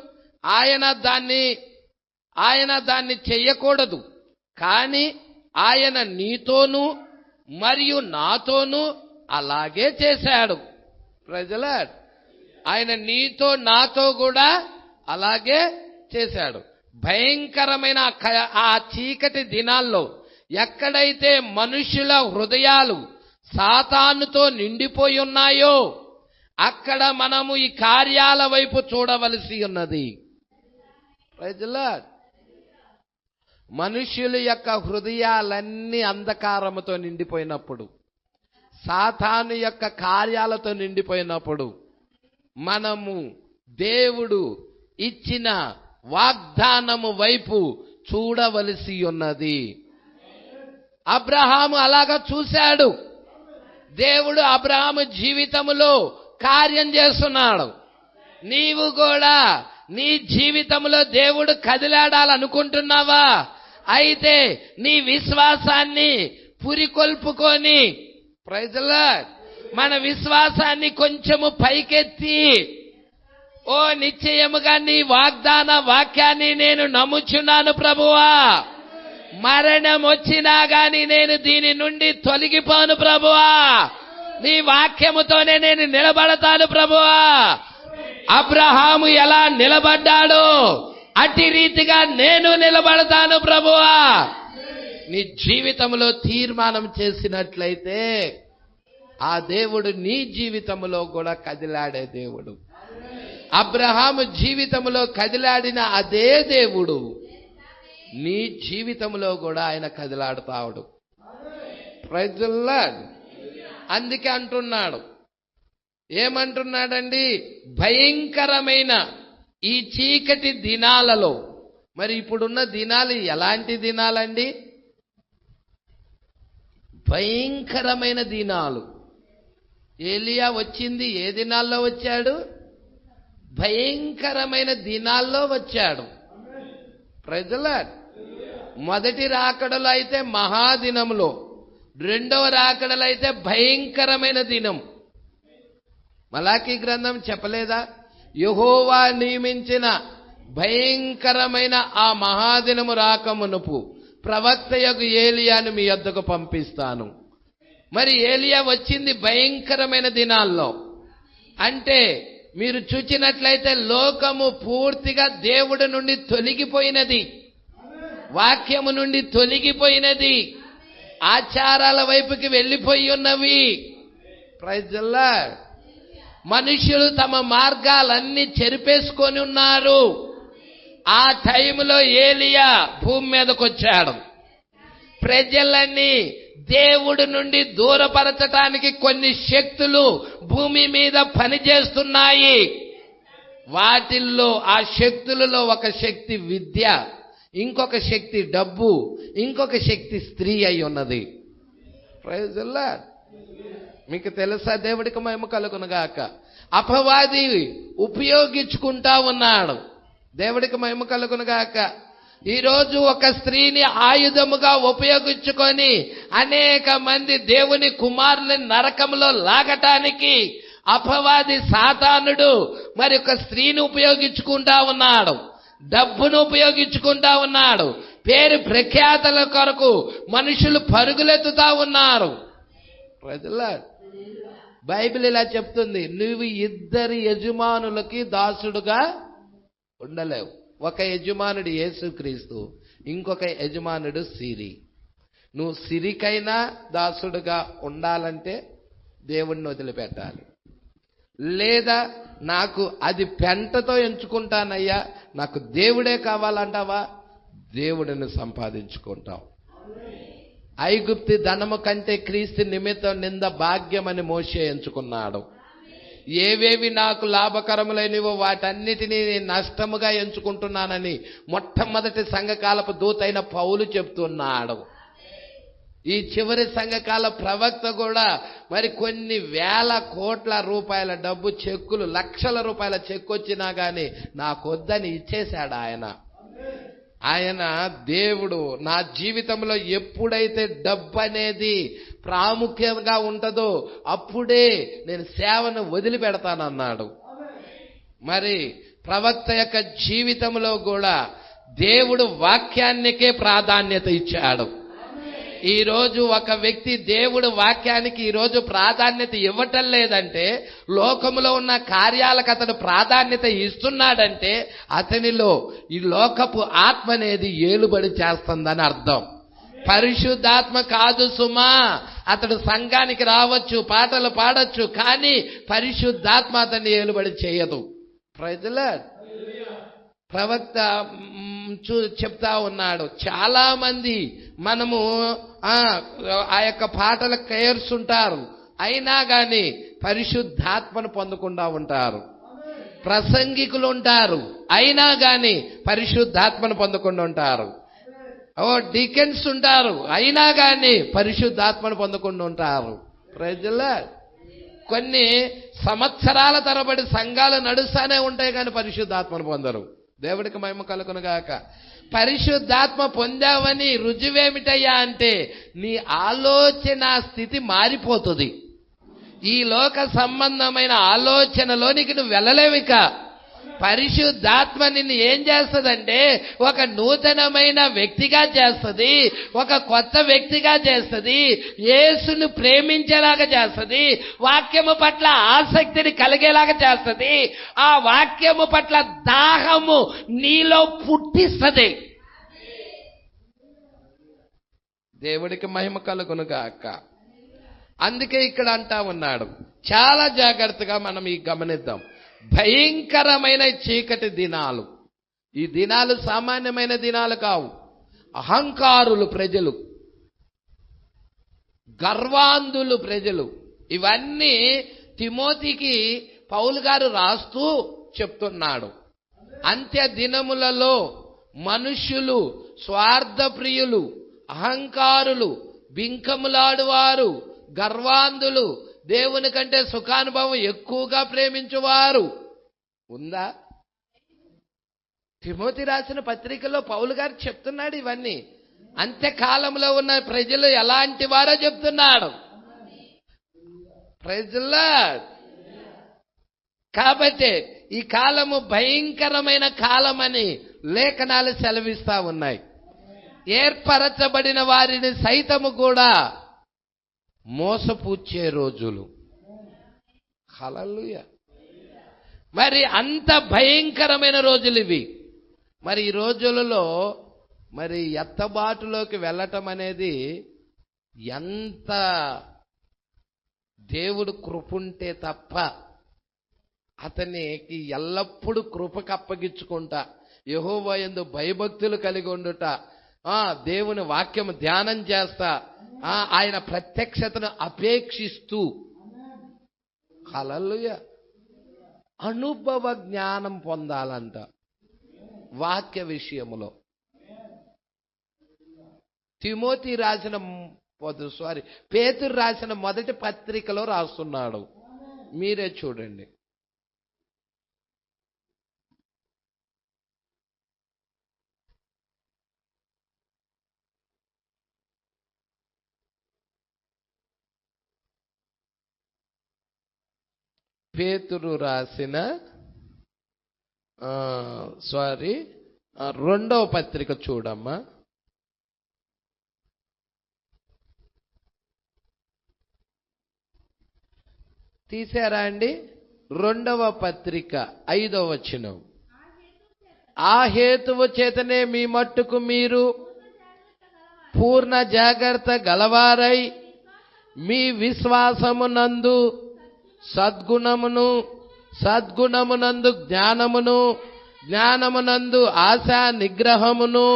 ఆయన దాన్ని చెయ్యకూడదు, కానీ ఆయన నీతోనూ మరియు నాతోనూ అలాగే చేశాడు. Praise the Lord. ఆయన నీతో నాతో కూడా అలాగే చేశాడు. భయంకరమైన ఆ చీకటి దినాల్లో ఎక్కడైతే మనుషుల హృదయాలు సాతానుతో నిండిపోయి ఉన్నాయో అక్కడ మనము ఈ కార్యాల వైపు చూడవలసి ఉన్నది. Praise the Lord. మనుషుల యొక్క హృదయాలన్నీ అంధకారముతో నిండిపోయినప్పుడు, సాతాను యొక్క కార్యాలతో నిండిపోయినప్పుడు మనము దేవుడు ఇచ్చిన వాగ్దానము వైపు చూడవలసి ఉన్నది. అబ్రహాము అలాగా చూశాడు. దేవుడు అబ్రహాము జీవితంలో కార్యం చేస్తున్నాడు. నీవు కూడా నీ జీవితంలో దేవుడు కదిలాడాలనుకుంటున్నావా? అయితే నీ విశ్వాసాన్ని పురికొల్పుకొని, ప్రైజ్ ది లార్డ్, మన విశ్వాసాన్ని కొంచెము పైకెత్తి, ఓ నిశ్చయముగా నీ వాగ్దాన వాక్యాన్ని నేను నమ్ముచున్నాను ప్రభువా, మరణం వచ్చినా గాని నేను దీని నుండి తొలగిపోను ప్రభువా, నీ వాక్యముతోనే నేను నిలబడతాను ప్రభువా. అబ్రహాము ఎలా నిలబడ్డాడో అట్టి రీతిగా నేను నిలబడతాను ప్రభువా. నీ జీవితంలో తీర్మానం చేసినట్లయితే ఆ దేవుడు నీ జీవితంలో కూడా కదిలాడే దేవుడు. అబ్రహాము జీవితంలో కదిలాడిన అదే దేవుడు నీ జీవితంలో కూడా ఆయన కదిలాడుతాడు. Praise the lord. అందుకే అంటున్నాడు, ఏమంటున్నాడండి? భయంకరమైన ఈ చీకటి దినాలలో. మరి ఇప్పుడున్న దినాలు ఎలాంటి దినాలండి? భయంకరమైన దినాలు. ఏలియా వచ్చింది ఏ దినాల్లో వచ్చాడు? భయంకరమైన దినాల్లో వచ్చాడు. ప్రైజ్. మొదటి రాకడలో అయితే మహాదినంలో, రెండవ రాకడలో అయితే భయంకరమైన దినం. మలాకీ గ్రంథం చెప్పలేదా? యెహోవా నియమించిన భయంకరమైన ఆ మహాదినము రాకమునుపు ప్రవక్తయగు ఏలియాను మీ యొద్దకు పంపిస్తాను. మరి ఏలియా వచ్చింది భయంకరమైన దినాల్లో. అంటే మీరు చూచినట్లయితే లోకము పూర్తిగా దేవుడి నుండి తొలగిపోయినది, వాక్యము నుండి తొలగిపోయినది, ఆచారాల వైపుకి వెళ్ళిపోయి ఉన్నవి. Praise the Lord. మనుషులు తమ మార్గాలన్నీ చెరిపేసుకొని ఉన్నారు. ఆ టైంలో ఏలియా భూమి మీదకి వచ్చాడు. ప్రజలన్నీ దేవుడి నుండి దూరపరచటానికి కొన్ని శక్తులు భూమి మీద పనిచేస్తున్నాయి. వాటిల్లో ఆ శక్తులలో ఒక శక్తి విద్య, ఇంకొక శక్తి డబ్బు, ఇంకొక శక్తి స్త్రీ అయి ఉన్నది. Praise the lord. మీకు తెలుసా? దేవుడికి మహిమ కలుగునుగాక. అపవాది ఉపయోగించుకుంటా ఉన్నాడు. దేవుడికి మహిమ కలుగునుగాక. ఈరోజు ఒక స్త్రీని ఆయుధముగా ఉపయోగించుకొని అనేక మంది దేవుని కుమారుని నరకంలో లాగటానికి అపవాది సాతానుడు మరి ఒక స్త్రీని ఉపయోగించుకుంటా ఉన్నాడు, డబ్బును ఉపయోగించుకుంటా ఉన్నాడు, పేరు ప్రఖ్యాతల కొరకు మనుషులు పరుగులెత్తుతా ఉన్నారు. ప్రజలా, బైబిల్ ఇలా చెప్తుంది, నువ్వు ఇద్దరి యజమానులకి దాసుడుగా ఉండలేవు. ఒక యజమానుడు యేసుక్రీస్తు, ఇంకొక యజమానుడు సిరి. నువ్వు సిరికైనా దాసుడుగా ఉండాలంటే దేవుణ్ణి వదిలిపెట్టాలి. లేదా నాకు అది పెంటతో ఎంచుకుంటానయ్యా, నాకు దేవుడే కావాలంటావా, దేవుడిని సంపాదించుకుంటావు. ఐగుప్తి ధనము కంటే క్రీస్తు నిమిత్తం నింద భాగ్యమని మోషే ఎంచుకున్నాడు. ఏవేవి నాకు లాభకరములైనవో వాటన్నిటినీ నష్టముగా ఎంచుకుంటున్నానని మొట్టమొదటి సంఘకాలపు దూతైన పౌలు చెప్తున్నాడు. ఈ చివరి సంఘకాల ప్రవక్త కూడా మరి కొన్ని వేల కోట్ల రూపాయల డబ్బు చెక్కులు, లక్షల రూపాయల చెక్కు వచ్చినా గాని నాకొద్దని ఇచ్చేశాడు ఆయన. ఆయన దేవుడు నా జీవితంలో ఎప్పుడైతే డబ్బు అనేది ప్రాముఖ్యంగా ఉంటుందో అప్పుడే నేను సేవను వదిలిపెడతానన్నాడు. మరి ప్రవక్త యొక్క జీవితంలో కూడా దేవుడు వాక్యానికే ప్రాధాన్యత ఇచ్చాడు. ఈరోజు ఒక వ్యక్తి దేవుడు వాక్యానికి ఈరోజు ప్రాధాన్యత ఇవ్వటం లేదంటే, లోకములో ఉన్న కార్యాలకు అతడు ప్రాధాన్యత ఇస్తున్నాడంటే అతనిలో ఈ లోకపు ఆత్మ అనేది ఏలుబడి చేస్తుందని అర్థం. పరిశుద్ధాత్మ కాదు సుమా. అతడు సంఘానికి రావచ్చు, పాటలు పాడొచ్చు, కానీ పరిశుద్ధాత్మ అతన్ని ఏలుబడి చేయదు. Praise the Lord. ప్రవక్త చెప్తా ఉన్నాడు, చాలా మంది మనము ఆ యొక్క పాటల కేర్స్ ఉంటారు, అయినా గాని పరిశుద్ధాత్మను పొందకుండా ఉంటారు. ప్రసంగికులు ఉంటారు, అయినా గాని పరిశుద్ధాత్మను పొందకుండా ఉంటారు. డీకెన్స్ ఉంటారు, అయినా గాని పరిశుద్ధాత్మను పొందకుండా ఉంటారు. Praise the Lord. కొన్ని సంవత్సరాల తరబడి సంఘాలు నడుస్తానే ఉంటాయి కానీ పరిశుద్ధాత్మను పొందరు. దేవుడికి మహిమ కలుగునుగాక. పరిశుద్ధాత్మ పొందావని రుజువేమిటయ్యా అంటే నీ ఆలోచన స్థితి మారిపోతుంది. ఈ లోక సంబంధమైన ఆలోచనలోనికి నువ్వు వెళ్ళలేవిక. పరిశుద్ధాత్మ నిన్ను ఏం చేస్తుందంటే ఒక నూతనమైన వ్యక్తిగా చేస్తుంది, ఒక కొత్త వ్యక్తిగా చేస్తుంది, యేసును ప్రేమించేలాగా చేస్తుంది, వాక్యము పట్ల ఆసక్తిని కలిగేలాగా చేస్తుంది, ఆ వాక్యము పట్ల దాహము నీలో పుట్టిస్తుంది. దేవుడికి మహిమ కలుగునుగాక. అందుకే ఇక్కడ అంటా ఉన్నాడు, చాలా జాగ్రత్తగా మనం ఈ గమనిద్దాం. భయంకరమైన చీకటి దినాలు. ఈ దినాలు సామాన్యమైన దినాలు కావు. అహంకారులు ప్రజలు, గర్వాంధులు ప్రజలు, ఇవన్నీ తిమోతికి పౌలు గారు రాస్తూ చెప్తున్నాడు. అంత్య దినములలో మనుష్యులు స్వార్థప్రియులు, అహంకారులు, బింకములాడువారు, గర్వాంధులు, దేవుని కంటే సుఖానుభవం ఎక్కువగా ప్రేమించువారు. ఉందా? తిమోతి రాసిన పత్రికలో పౌలు గారు చెప్తున్నాడు ఇవన్నీ. అంత్యకాలంలో ఉన్న ప్రజలు ఎలాంటి వారో చెప్తున్నాడు. ప్రజల కాబట్టి ఈ కాలము భయంకరమైన కాలమని లేఖనాలు సెలవిస్తా ఉన్నాయి. ఏర్పరచబడిన వారిని సైతము కూడా మోసపుచ్చే రోజులు. హల్లెలూయా. మరి అంత భయంకరమైన రోజులు ఇవి. మరి ఈ రోజులలో మరి ఎత్తబాటులోకి వెళ్ళటం అనేది ఎంత దేవుడు కృపుంటే తప్ప అతనికి ఎల్లప్పుడూ కృపకు అప్పగించుకుంటా, యెహోవా యందు భయభక్తులు కలిగి ఉండుట, దేవుని వాక్యం ధ్యానం చేస్తా, ఆయన ప్రత్యక్షతను అపేక్షిస్తూ, హల్లెలూయా, అనుభవ జ్ఞానం పొందాలంట వాక్య విషయములో. తిమోతి రాసిన పేతురు రాసిన మొదటి పత్రికలో రాస్తున్నాడు. మీరే చూడండి. పేతురు రాసిన రెండవ పత్రిక చూడమ్మా. తీసారా అండి? రెండవ పత్రిక 5వ వచనం. ఆ హేతువు చేతనే మీ మట్టుకు మీరు పూర్ణ జాగ్రత్త గలవారై మీ విశ్వాసమునందు సద్గుణమును, సద్గుణమునందు జ్ఞానమును, జ్ఞానమునందు ఆశా నిగ్రహమును,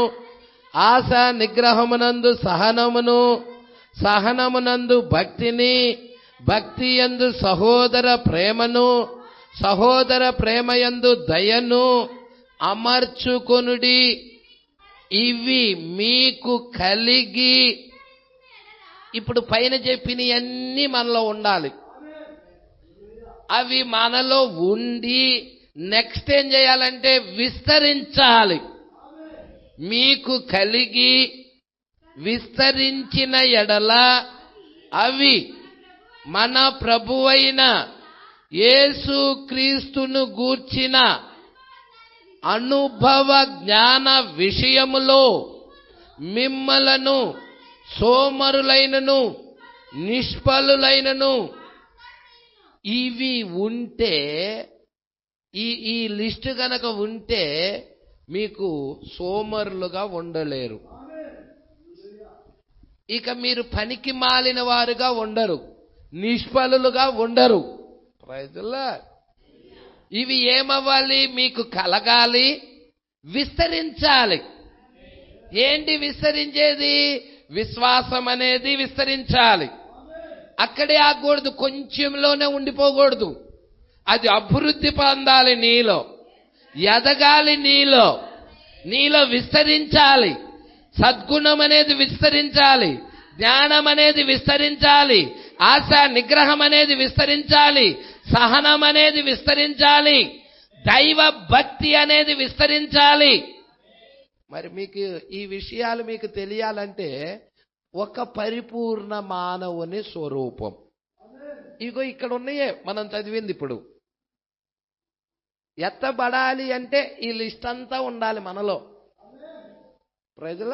ఆశా నిగ్రహమునందు సహనమును, సహనమునందు భక్తిని, భక్తి యందు సహోదర ప్రేమను, సహోదర ప్రేమయందు దయను అమర్చుకొనుడి. ఇవి మీకు కలిగి, ఇప్పుడు పైన చెప్పినవన్నీ మనలో ఉండాలి. అవి మనలో ఉండి నెక్స్ట్ ఏం చేయాలంటే విస్తరించాలి. మీకు కలిగి విస్తరించిన ఎడల అవి మన ప్రభువైన యేసుక్రీస్తును గూర్చిన అనుభవ జ్ఞాన విషయములో మిమ్మలను సోమరులైనను నిష్ఫలులైనను, ఇవి ఉంటే, ఈ లిస్టు గనక ఉంటే మీకు సోమరులుగా ఉండలేరు. ఇక మీరు పనికి మాలిన వారుగా ఉండరు, నిష్ఫలులుగా ఉండరు. Praise the Lord. ఇవి ఏమవ్వాలి? మీకు కలగాలి, విస్తరించాలి. ఏంటి విస్తరించేది? విశ్వాసం అనేది విస్తరించాలి. అక్కడే ఆగకూడదు, కొంచెంలోనే ఉండిపోకూడదు. అది అభివృద్ధి పొందాలి, నీలో ఎదగాలి, నీలో విస్తరించాలి. సద్గుణం అనేది విస్తరించాలి, జ్ఞానం అనేది విస్తరించాలి, ఆశా నిగ్రహం అనేది విస్తరించాలి, సహనం అనేది విస్తరించాలి, దైవ భక్తి అనేది విస్తరించాలి. మరి మీకు ఈ విషయాలు మీకు తెలియాలంటే ఒక పరిపూర్ణ మానవుని స్వరూపం. ఇగో ఇక్కడ ఉన్నాయే మనం చదివింది. ఇప్పుడు ఎత్తబడాలి అంటే ఈ లిస్ట్ అంతా ఉండాలి మనలో. ప్రజల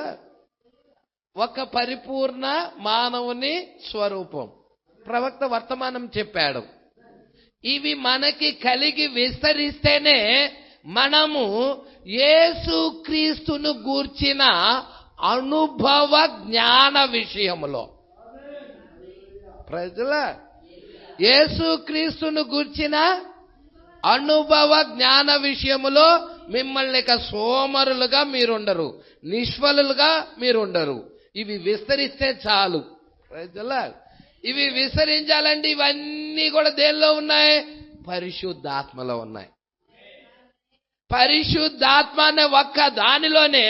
ఒక పరిపూర్ణ మానవుని స్వరూపం ప్రవక్త వర్తమానం చెప్పాడు. ఇవి మనకి కలిగి విస్తరిస్తేనే మనము యేసుక్రీస్తును గూర్చిన అనుభవ జ్ఞాన విషయములో, ప్రజల యేసుక్రీస్తును గూర్చిన అనుభవ జ్ఞాన విషయములో మిమ్మల్ని ఇక సోమరులుగా మీరుండరు, నిష్ఫలులుగా మీరుండరు. ఇవి విస్తరిస్తే చాలు. ప్రజల ఇవి విస్తరించాలంటే ఇవన్నీ కూడా దేనిలో ఉన్నాయి? పరిశుద్ధాత్మలో ఉన్నాయి. పరిశుద్ధాత్మ అనే ఒక్క దానిలోనే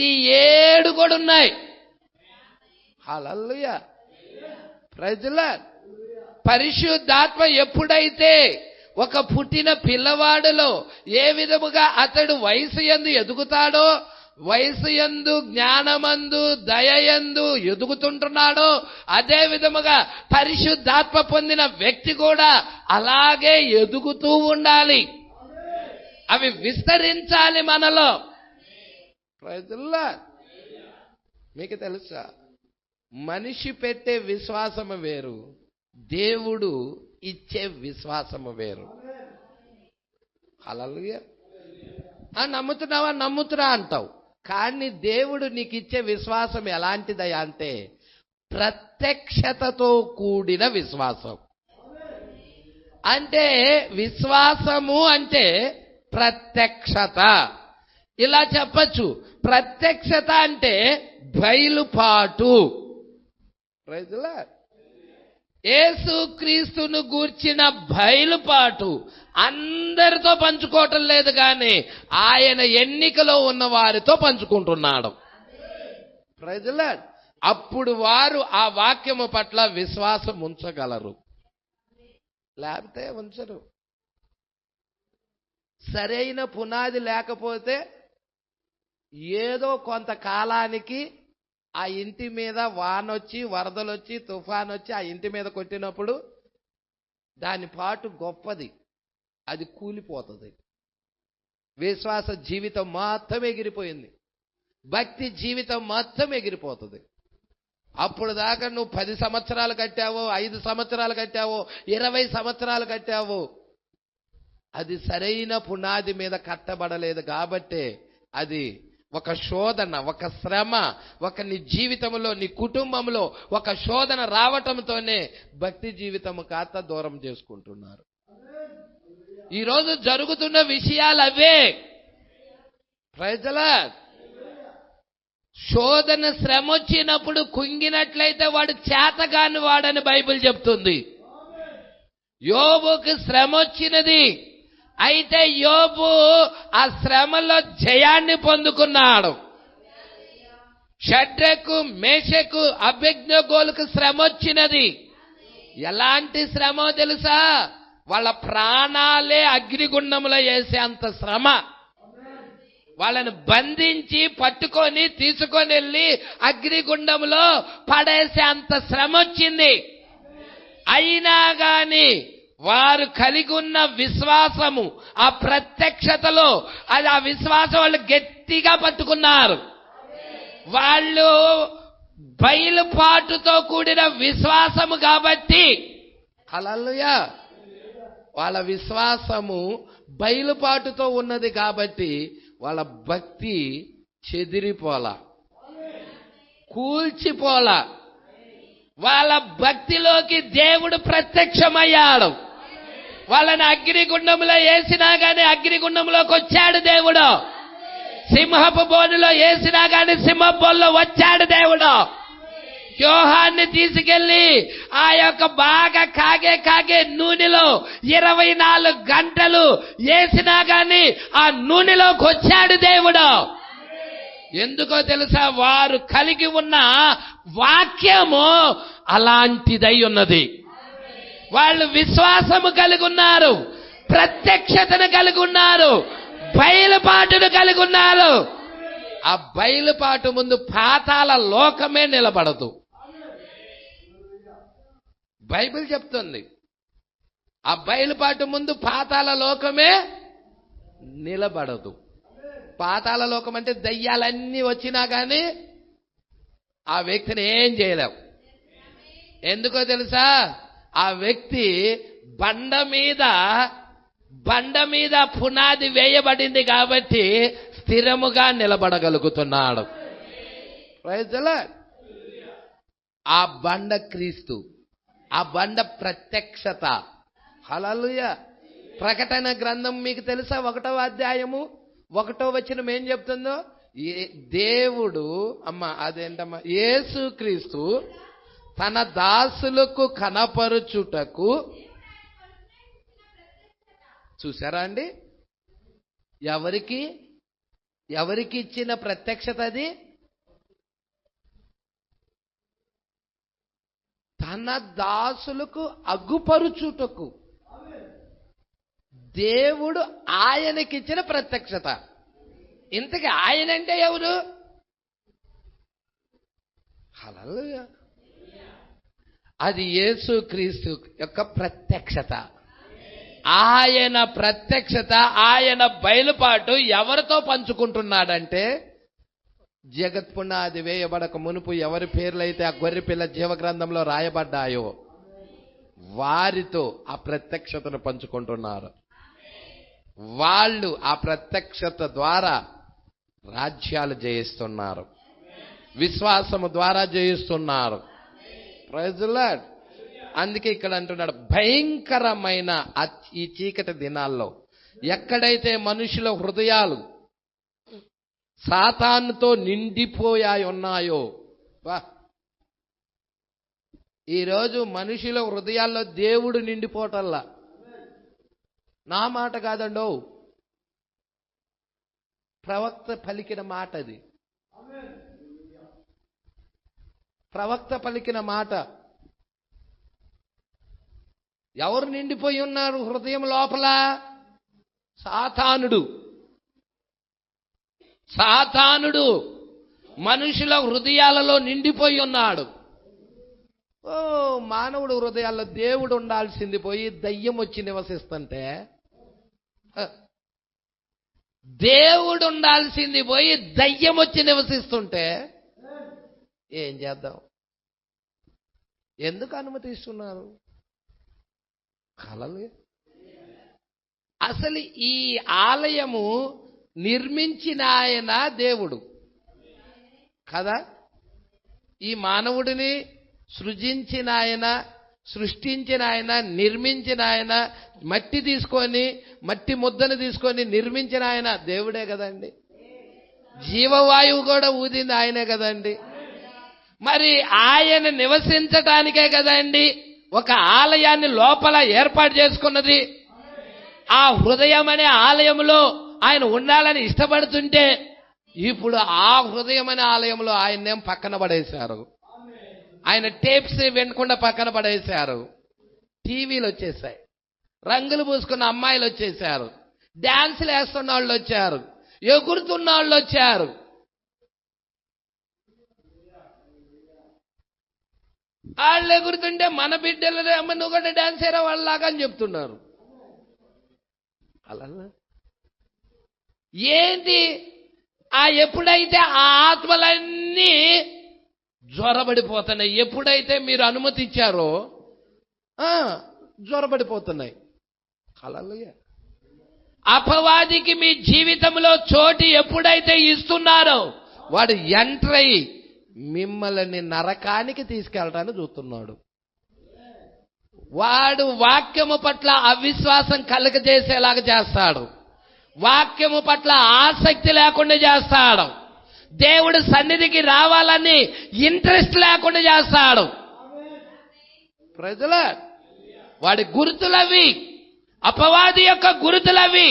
ఈ 7 కూడా ఉన్నాయి. హల్లెలూయా, ప్రైజ్ ది లార్డ్. పరిశుద్ధాత్మ ఎప్పుడైతే ఒక పుట్టిన పిల్లవాడిలో ఏ విధముగా అతడు వయసు యందు ఎదుగుతాడో, వయసు యందు, జ్ఞానమందు, దయయందు ఎదుగుతుంటున్నాడో, అదే విధముగా పరిశుద్ధాత్మ పొందిన వ్యక్తి కూడా అలాగే ఎదుగుతూ ఉండాలి. అవి విస్తరించాలి మనలో. Praise the lord. మీకు తెలుసా, మనిషి పెట్టే విశ్వాసము వేరు, దేవుడు ఇచ్చే విశ్వాసము వేరు. హల్లెలూయా. నమ్ముతున్నావా? నమ్ముతున్నా అంటావు. కానీ దేవుడు నీకు ఇచ్చే విశ్వాసం ఎలాంటిదయ్యా అంటే ప్రత్యక్షతతో కూడిన విశ్వాసం. అంటే విశ్వాసము అంటే ప్రత్యక్షత. ఇలా చెప్పచ్చు, ప్రత్యక్షత అంటే బయలుపాటు. Praise the lord. యేసుక్రీస్తును గూర్చిన బయలుపాటు అందరితో పంచుకోవటం లేదు, కానీ ఆయన ఎన్నికలో ఉన్న వారితో పంచుకుంటున్నాడు. Praise the lord. అప్పుడు వారు ఆ వాక్యము పట్ల విశ్వాసం ఉంచగలరు, లేకపోతే ఉంచరు. సరైన పునాది లేకపోతే ఏదో కొంతకాలానికి ఆ ఇంటి మీద వానొచ్చి, వరదలొచ్చి, తుఫాన్ వచ్చి ఆ ఇంటి మీద కొట్టినప్పుడు దాని పాటు గొప్పది, అది కూలిపోతుంది. విశ్వాస జీవితం మొత్తం ఎగిరిపోయింది, భక్తి జీవితం మొత్తం ఎగిరిపోతుంది. అప్పుడు దాకా నువ్వు 10 సంవత్సరాలు కట్టావో, 5 సంవత్సరాలు కట్టావో, 20 సంవత్సరాలు కట్టావో, అది సరైన పునాది మీద కట్టబడలేదు. కాబట్టే అది ఒక శోధన, ఒక శ్రమ, ఒక నీ జీవితంలో, నీ కుటుంబంలో ఒక శోధన రావటంతోనే భక్తి జీవితము కాస్త దూరం చేసుకుంటున్నారు. ఈరోజు జరుగుతున్న విషయాలు అవే. Praise the lord. శోధన, శ్రమ వచ్చినప్పుడు కుంగినట్లయితే వాడు చేతగాని వాడని బైబిల్ చెప్తుంది. యోబుకి శ్రమ వచ్చినది, అయితే యోబు ఆ శ్రమలో జయాన్ని పొందుకున్నాడు. షడ్రకు, మేషకు, అబేద్నెగోలకు శ్రమ వచ్చినది. ఎలాంటి శ్రమో తెలుసా? వాళ్ళ ప్రాణాలే అగ్నిగుండంలో వేసే అంత శ్రమ. వాళ్ళని బంధించి పట్టుకొని తీసుకొని వెళ్ళి అగ్నిగుండంలో పడేసే అంత శ్రమ వచ్చింది. అయినా గాని వారు కలిగి ఉన్న విశ్వాసము, ఆ ప్రత్యక్షతలో అది, ఆ విశ్వాసం వాళ్ళు గట్టిగా పట్టుకున్నారు. వాళ్ళు బయలుపాటుతో కూడిన విశ్వాసము కాబట్టి, హల్లెలూయా, వాళ్ళ విశ్వాసము బయలుపాటుతో ఉన్నది కాబట్టి వాళ్ళ భక్తి చెదిరిపోలా, కూల్చిపోలా. వాళ్ళ భక్తిలోకి దేవుడు ప్రత్యక్షమయ్యాడు. వాళ్ళని అగ్నిగుండంలో వేసినా గాని అగ్నిగుండంలోకి వచ్చాడు దేవుడు. సింహపు బోనులో వేసినా గాని సింహపు బోన్లో వచ్చాడు దేవుడు. యోహాన్ని తీసుకెళ్లి ఆ యొక్క బాగా కాగే నూనెలో 24 గంటలు వేసినా గాని ఆ నూనెలోకి వచ్చాడు దేవుడు. ఎందుకో తెలుసా? వారు కలిగి ఉన్న వాక్యము అలాంటిదై ఉన్నది. వాళ్ళు విశ్వాసము కలిగి ఉన్నారు, ప్రత్యక్షతను కలిగి ఉన్నారు, బయలుపాటును కలిగి ఉన్నారు. ఆ బయలుపాటు ముందు పాతాళ లోకమే నిలబడదు. బైబిల్ చెప్తుంది, ఆ బయలుపాటు ముందు పాతాళ లోకమే నిలబడదు. పాతాళ లోకం అంటే దయ్యాలన్నీ వచ్చినా కానీ ఆ వ్యక్తిని ఏం చేయలేవు. ఎందుకో తెలుసా? ఆ వ్యక్తి బండ మీద పునాది వేయబడింది కాబట్టి స్థిరముగా నిలబడగలుగుతున్నాడు. Praise the lord. ఆ బండ క్రీస్తు, ఆ బండ ప్రత్యక్షత. హల్లెలూయా. ప్రకటన గ్రంథం మీకు తెలుసా? 1వ అధ్యాయము 1వ వచనం ఏం చెప్తుందో? దేవుడు యేసుక్రీస్తు తన దాసులకు కనపరుచుటకు. చూసారా అండి? ఎవరికి ఇచ్చిన ప్రత్యక్షత అది? తన దాసులకు అగ్గుపరుచుటకు దేవుడు ఆయనకిచ్చిన ప్రత్యక్షత. ఇంతకీ ఆయన అంటే ఎవరు? హల్లెలూయా. అది యేసుక్రీస్తు యొక్క ప్రత్యక్షత. ఆయన ప్రత్యక్షత, ఆయన బయలుపాటు ఎవరితో పంచుకుంటున్నాడంటే, జగత్పునాది వేయబడక మునుపు ఎవరి పేర్లైతే ఆ గొర్రె పిల్ల జీవగ్రంథంలో రాయబడ్డాయో వారితో ఆ ప్రత్యక్షతను పంచుకుంటున్నారు. వాళ్ళు ఆ ప్రత్యక్షత ద్వారా రాజ్యాలు జయిస్తున్నారు, విశ్వాసము ద్వారా జయిస్తున్నారు. Praise the lord. అందుకే ఇక్కడ అంటున్నాడు, భయంకరమైన ఈ చీకటి దినాల్లో ఎక్కడైతే మనుషుల హృదయాలు సాతానుతో నిండిపోయాయి ఉన్నాయో, ఈరోజు మనుషుల హృదయాల్లో దేవుడు నిండిపోవటల్లా. నా మాట కాదండో, ప్రవక్త పలికిన మాట అది. ప్రవక్త పలికిన మాట. ఎవరు నిండిపోయి ఉన్నారు హృదయం లోపల? సాతానుడు మనుషుల హృదయాలలో నిండిపోయి ఉన్నాడు. మానవుడు హృదయాల్లో దేవుడు ఉండాల్సింది పోయి దయ్యం వచ్చి నివసిస్తుంటే, దేవుడు ఉండాల్సింది పోయి దయ్యం వచ్చి నివసిస్తుంటే ఏం చేద్దాం? ఎందుకు అనుమతిస్తున్నారు? కలలు. అసలు ఈ ఆలయము నిర్మించిన ఆయన దేవుడు కదా. ఈ మానవుడిని సృజించిన ఆయన, సృష్టించిన ఆయన, నిర్మించిన ఆయన, మట్టి ముద్దను తీసుకొని నిర్మించిన ఆయన దేవుడే కదండి. జీవవాయువు కూడా ఊదింది ఆయనే కదండి. మరి ఆయన నివసించటానికే కదండి ఒక ఆలయాన్ని లోపల ఏర్పాటు చేసుకున్నది. ఆ హృదయం అనే ఆలయంలో ఆయన ఉండాలని ఇష్టపడుతుంటే, ఇప్పుడు ఆ హృదయం అనే ఆలయంలో ఆయన్నేం పక్కన పడేశారు. ఆయన టేప్స్ వినకుండా పక్కన పడేశారు. టీవీలు వచ్చేసాయి, రంగులు పూసుకున్న అమ్మాయిలు వచ్చేసారు, డాన్సులు వేస్తున్న వాళ్ళు వచ్చారు, ఎగురుతున్న వాళ్ళు వచ్చారు. వాళ్ళు ఎగురుతుంటే మన బిడ్డలు అమ్మ నువ్వు కూడా డాన్స్ వేరే వాళ్ళలాగా అని చెప్తున్నారు. అలా ఏంటి? ఎప్పుడైతే ఆ ఆత్మలన్నీ జ్వరబడిపోతున్నాయి, ఎప్పుడైతే మీరు అనుమతి ఇచ్చారో జ్వరబడిపోతున్నాయి. హల్లెలూయా. అపవాదికి మీ జీవితంలో చోటు ఎప్పుడైతే ఇస్తున్నారో వాడు ఎంటర్ అయ్యి మిమ్మల్ని నరకానికి తీసుకెళ్ళటాన్ని చూస్తున్నాడు. వాడు వాక్యము పట్ల అవిశ్వాసం కలగజేసేలాగా చేస్తాడు, వాక్యము పట్ల ఆసక్తి లేకుండా చేస్తాడు, దేవుడి సన్నిధికి రావాలని ఇంట్రెస్ట్ లేకుండా చేస్తాడు. ప్రజల వాడి గుర్తులవి, అపవాది యొక్క గుర్తులవి.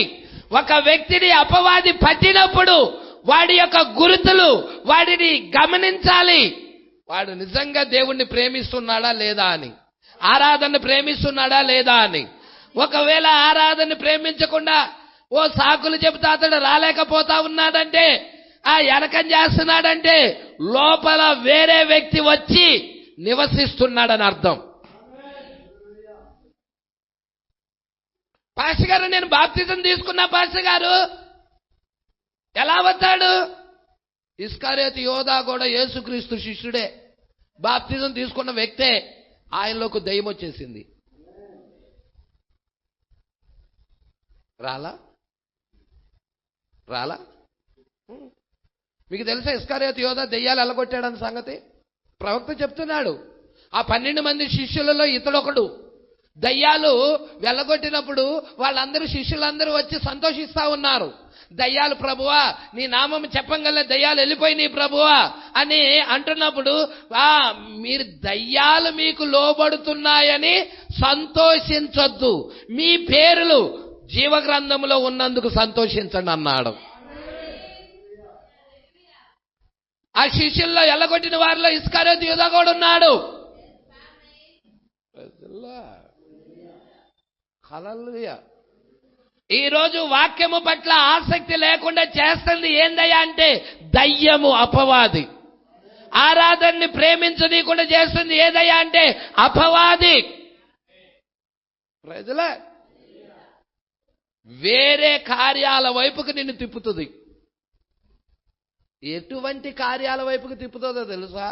ఒక వ్యక్తిని అపవాది పట్టినప్పుడు వాడి యొక్క గుర్తులు వాడిని గమనించాలి. వాడు నిజంగా దేవుణ్ణి ప్రేమిస్తున్నాడా లేదా అని, ఆరాధన ప్రేమిస్తున్నాడా లేదా అని. ఒకవేళ ఆరాధన ప్రేమించకుండా ఓ సాకులు చెబుతా అతడు రాలేకపోతా ఉన్నాడంటే, ఆ ఎనకం చేస్తున్నాడంటే లోపల వేరే వ్యక్తి వచ్చి నివసిస్తున్నాడని అర్థం. పాస్టర్ గారు నేను బాప్తిజం తీసుకున్నా పాస్టర్ గారు, ఎలా వస్తాడు? ఇస్కరియోతు యోధా కూడా యేసుక్రీస్తు శిష్యుడే, బాప్తిజం తీసుకున్న వ్యక్తే. ఆయనలోకి దయ్యం వచ్చేసింది. రాలా? మీకు తెలుసా ఇస్కరియోతు యోధా దెయ్యాలు ఎల్లగొట్టాడన్న సంగతి? ప్రవక్త చెప్తున్నాడు. ఆ 12 మంది శిష్యులలో ఇతడొకడు. దయ్యాలు వెళ్ళగొట్టినప్పుడు వాళ్ళందరూ శిష్యులందరూ వచ్చి సంతోషిస్తా ఉన్నారు. దయ్యాలు ప్రభువా నీ నామం చెప్పంగల దయ్యాలు వెళ్ళిపోయినాయి ప్రభువా అని అంటున్నప్పుడు మీరు దయ్యాలు మీకు లోబడుతున్నాయని సంతోషించొద్దు, మీ పేర్లు జీవగ్రంథంలో ఉన్నందుకు సంతోషించండి అన్నాడు. ఆ శిష్యుల్లో ఎల్లగొట్టిన వారిలో ఇస్కరియోతు యూదా కూడా ఉన్నాడు. హల్లెలూయా. ఈ రోజు వాక్యము పట్ల ఆసక్తి లేకుండా చేస్తుంది ఏందయ్యా అంటే దయ్యము, అపవాది. ఆరాధనని ప్రేమించనీయకుండా చేస్తుంది ఏదయ్యా అంటే అపవాది. ప్రజలే వేరే కార్యాల వైపుకు నిన్ను తిప్పుతుంది. ఎటువంటి కార్యాల వైపుకు తిప్పుతుందో తెలుసా?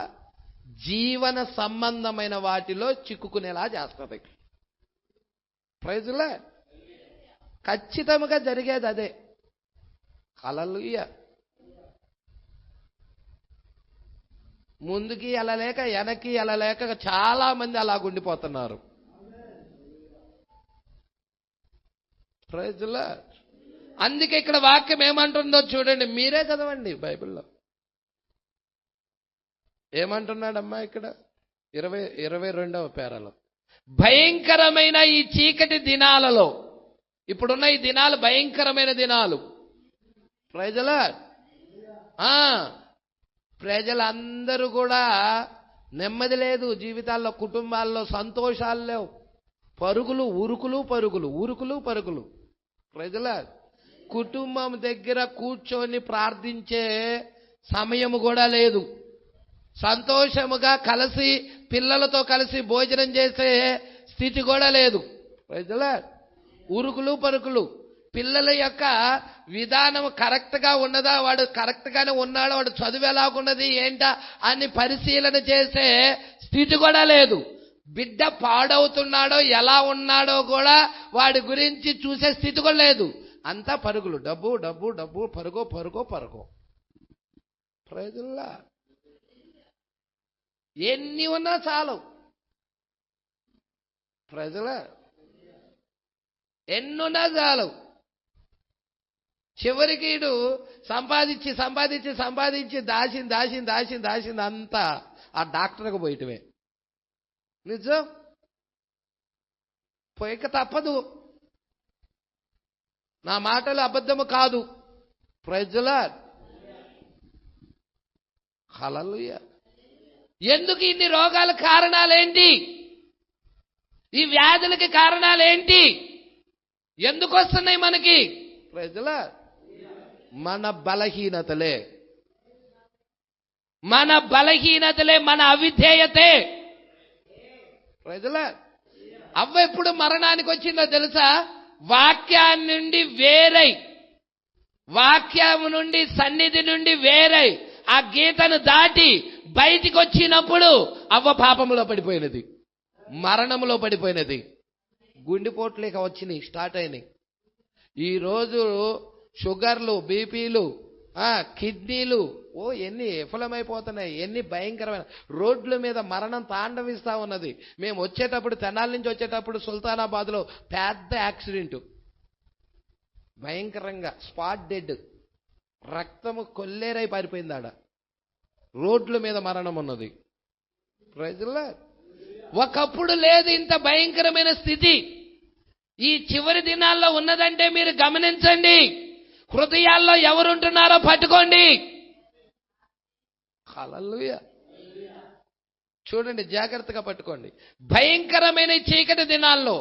జీవన సంబంధమైన వాటిలో చిక్కుకునేలా చేస్తుంది. ప్రైజులే ఖచ్చితంగా జరిగేది అదే. హల్లెలూయా. ముందుకి వెళ్ళలేక వెనక్కి వెళ్ళలేక చాలా మంది అలాగుండిపోతున్నారు. ప్రైజులే. అందుకే ఇక్కడ వాక్యం ఏమంటుందో చూడండి, మీరే చదవండి బైబిల్లో. ఏమంటున్నాడమ్మా ఇక్కడ 22వ పేరాలో, భయంకరమైన ఈ చీకటి దినాలలో, ఇప్పుడున్న ఈ దినాలు భయంకరమైన దినాలు. ప్రజలందరూ కూడా నెమ్మది లేదు జీవితాల్లో, కుటుంబాల్లో సంతోషాలు లేవు, పరుగులు ఉరుకులు పరుగులు, ఉరుకులు పరుగులు. కుటుంబం దగ్గర కూర్చొని ప్రార్థించే సమయం కూడా లేదు. సంతోషముగా కలిసి పిల్లలతో కలిసి భోజనం చేసే స్థితి కూడా లేదు. ఉరుకులు పరుకులు. పిల్లల యొక్క విధానం కరెక్ట్గా ఉన్నదా, వాడు కరెక్ట్గానే ఉన్నాడో, వాడు చదువు ఎలాగున్నది ఏంటా అని పరిశీలన చేసే స్థితి కూడా లేదు. బిడ్డ పాడవుతున్నాడో ఎలా ఉన్నాడో కూడా వాడి గురించి చూసే స్థితి కూడా లేదు. అంతా పరుగులు, డబ్బు డబ్బు డబ్బు, పరుగో పరుగో పరుగో. ప్రజల్లా ఎన్ని ఉన్నా చాలు. ప్రజల ఎన్నున్నా చాలు. చివరికి ఇడు సంపాదించి సంపాదించి సంపాదించి దాచింది దాచింది దాచింది దాచింది అంతా ఆ డాక్టర్కి పోయటమే. నిజం, పోయక తప్పదు. నా మాటలు అబద్ధము కాదు. ప్రజల హల్లెలూయా. ఎందుకు ఇన్ని రోగాల కారణాలేంటి? ఈ వ్యాధులకి కారణాలేంటి? ఎందుకు వస్తున్నాయి మనకి? ప్రజల మన బలహీనతలే, మన బలహీనతలే, మన అవిధేయతే. ప్రజల అవ్వ ఎప్పుడు మరణానికి వచ్చిందో తెలుసా? వాక్యాన్ని నుండి వేరై, వాక్యం నుండి సన్నిధి నుండి వేరై ఆ గీతను దాటి బయటికి వచ్చినప్పుడు అవ్వ పాపంలో పడిపోయినది, మరణంలో పడిపోయినది. గుండెపోట్లేక వచ్చినాయి, స్టార్ట్ అయినాయి. ఈరోజు షుగర్లు, బీపీలు, కిడ్నీలు ఎన్ని విఫలమైపోతున్నాయి. ఎన్ని భయంకరమైన రోడ్ల మీద మరణం తాండవిస్తా ఉన్నది. మేము వచ్చేటప్పుడు, తెనాలి నుంచి వచ్చేటప్పుడు సుల్తానాబాద్లో పెద్ద యాక్సిడెంట్, భయంకరంగా స్పాట్ డెడ్, రక్తము కొల్లేరై పారిపోయింది. ఆడ రోడ్ల మీద మరణం ఉన్నది. ప్రజల్లో ఒకప్పుడు లేదు ఇంత భయంకరమైన స్థితి. ఈ చివరి దినాల్లో ఉన్నదంటే మీరు గమనించండి. హృదయాల్లో ఎవరుంటున్నారో పట్టుకోండి. హల్లెలూయా. చూడండి, జాగ్రత్తగా పట్టుకోండి. భయంకరమైన చీకటి దినాల్లో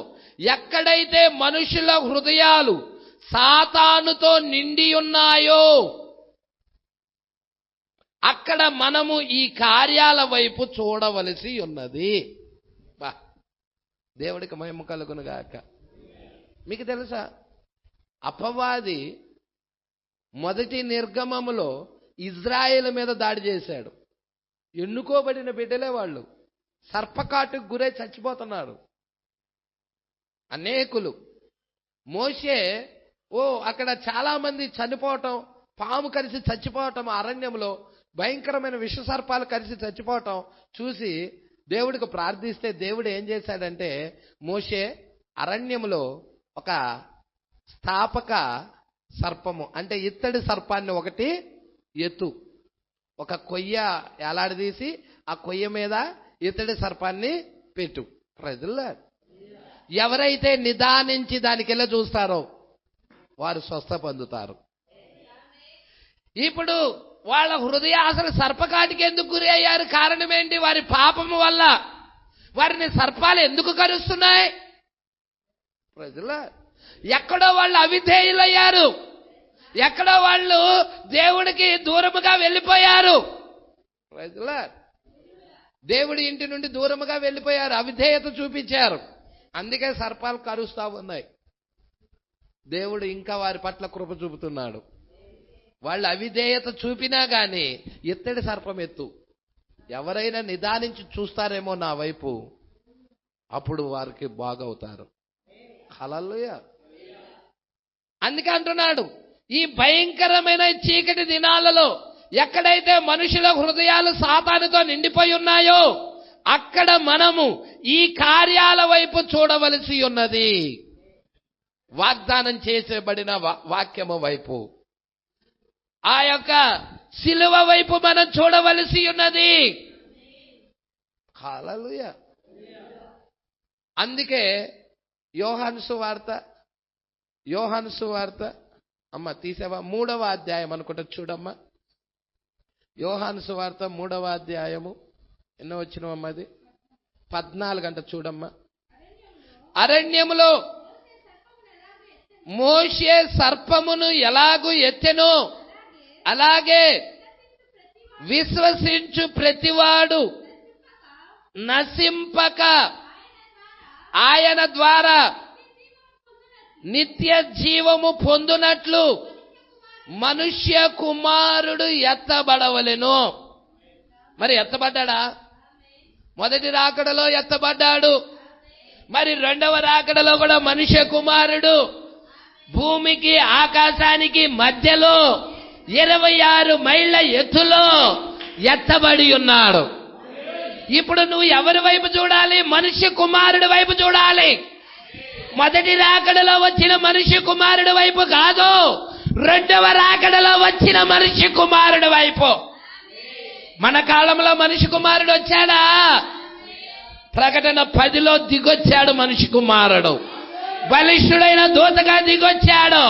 ఎక్కడైతే మనుషుల హృదయాలు సాతానుతో నిండి ఉన్నాయో అక్కడ మనము ఈ కార్యాల వైపు చూడవలసి ఉన్నది. దేవుడికి మహిమ కలుగును గాక. మీకు తెలుసా, అపవాది మొదటి నిర్గమములో ఇజ్రాయేల్ మీద దాడి చేశాడు. ఎన్నుకోబడిన బిడ్డలే వాళ్ళు. సర్పకాటుకు గురై చచ్చిపోతున్నాడు అనేకులు. మోషే అక్కడ చాలా మంది చనిపోవటం, పాము కరిసి చచ్చిపోవటం, అరణ్యంలో భయంకరమైన విషసర్పాలు కరిసి చచ్చిపోవటం చూసి దేవుడికి ప్రార్థిస్తే దేవుడు ఏం చేశాడంటే, మోషే అరణ్యంలో ఒక స్థాపక సర్పము అంటే ఇత్తడి సర్పాన్ని ఒకటి ఎత్తు. ఒక కొయ్య ఎలాడదీసి ఆ కొయ్య మీద ఇత్తడి సర్పాన్ని పెట్టు. ప్రజల్లో ఎవరైతే నిదానించి దానికెళ్ళి చూస్తారో వారు స్వస్థ పొందుతారు. ఇప్పుడు వాళ్ళ హృదయాసలు సర్పకాటికి ఎందుకు గురి అయ్యారు? కారణం ఏంటి? వారి పాపము వల్ల వారిని సర్పాలు ఎందుకు కరుస్తున్నాయి? ప్రజల్లో ఎక్కడో వాళ్ళు అవిధేయులయ్యారు, ఎక్కడో వాళ్ళు దేవుడికి దూరముగా వెళ్ళిపోయారు. ప్రజల్లో దేవుడి ఇంటి నుండి దూరముగా వెళ్ళిపోయారు, అవిధేయత చూపించారు. అందుకే సర్పాలు కరుస్తా ఉన్నాయి. దేవుడు ఇంకా వారి పట్ల కృప చూపుతున్నాడు. వాళ్ళు అవిధేయత చూపినా గాని ఇత్తడి సర్పం ఎత్తు. ఎవరైనా నిదానించి చూస్తారేమో నా వైపు, అప్పుడు వారికి బాగవుతారు. హల్లెలూయా. అందుకే అంటున్నాడు, ఈ భయంకరమైన చీకటి దినాలలో ఎక్కడైతే మనుషుల హృదయాలు సాతానుతో నిండిపోయి ఉన్నాయో అక్కడ మనము ఈ కార్యాల వైపు చూడవలసి ఉన్నది. వాగ్దానం చేసేబడిన వాక్యము వైపు, ఆ యొక్క శిలువ వైపు మనం చూడవలసి ఉన్నది. హల్లెలూయా. అందుకే యోహాను సువార్త అమ్మ తీసావా? 3వ అధ్యాయం అనుకుంటా, చూడమ్మా. యోహాను సువార్త 3వ అధ్యాయము ఎన్నో వచ్చినవమ్మా? అది 14 అంట. చూడమ్మా. అరణ్యములో మోషే సర్పమును ఎలాగూ ఎత్తెనో అలాగే విశ్వసించు ప్రతివాడు నశింపక ఆయన ద్వారా నిత్య జీవము పొందునట్లు మనుష్య కుమారుడు ఎత్తబడవలెను. మరి ఎత్తబడ్డా? మొదటి రాకడలో ఎత్తబడ్డాడు. మరి రెండవ రాకడలో కూడా మనుష్య కుమారుడు భూమికి ఆకాశానికి మధ్యలో 26 మైళ్ళ ఎత్తులో ఎత్తబడి ఉన్నాడు. ఇప్పుడు నువ్వు ఎవరి వైపు చూడాలి? మనుష్య కుమారుడి వైపు చూడాలి. మొదటి రాకడలో వచ్చిన మనుష్య కుమారుడి వైపు కాదు, రెండవ రాకడలో వచ్చిన మనుష్య కుమారుడి వైపు. మన కాలంలో మనిషి కుమారుడు వచ్చాడా? ప్రకటన 10లో దిగొచ్చాడు మనిషి కుమారుడు. బలిష్ఠుడైన దూతగా దిగొచ్చాడు,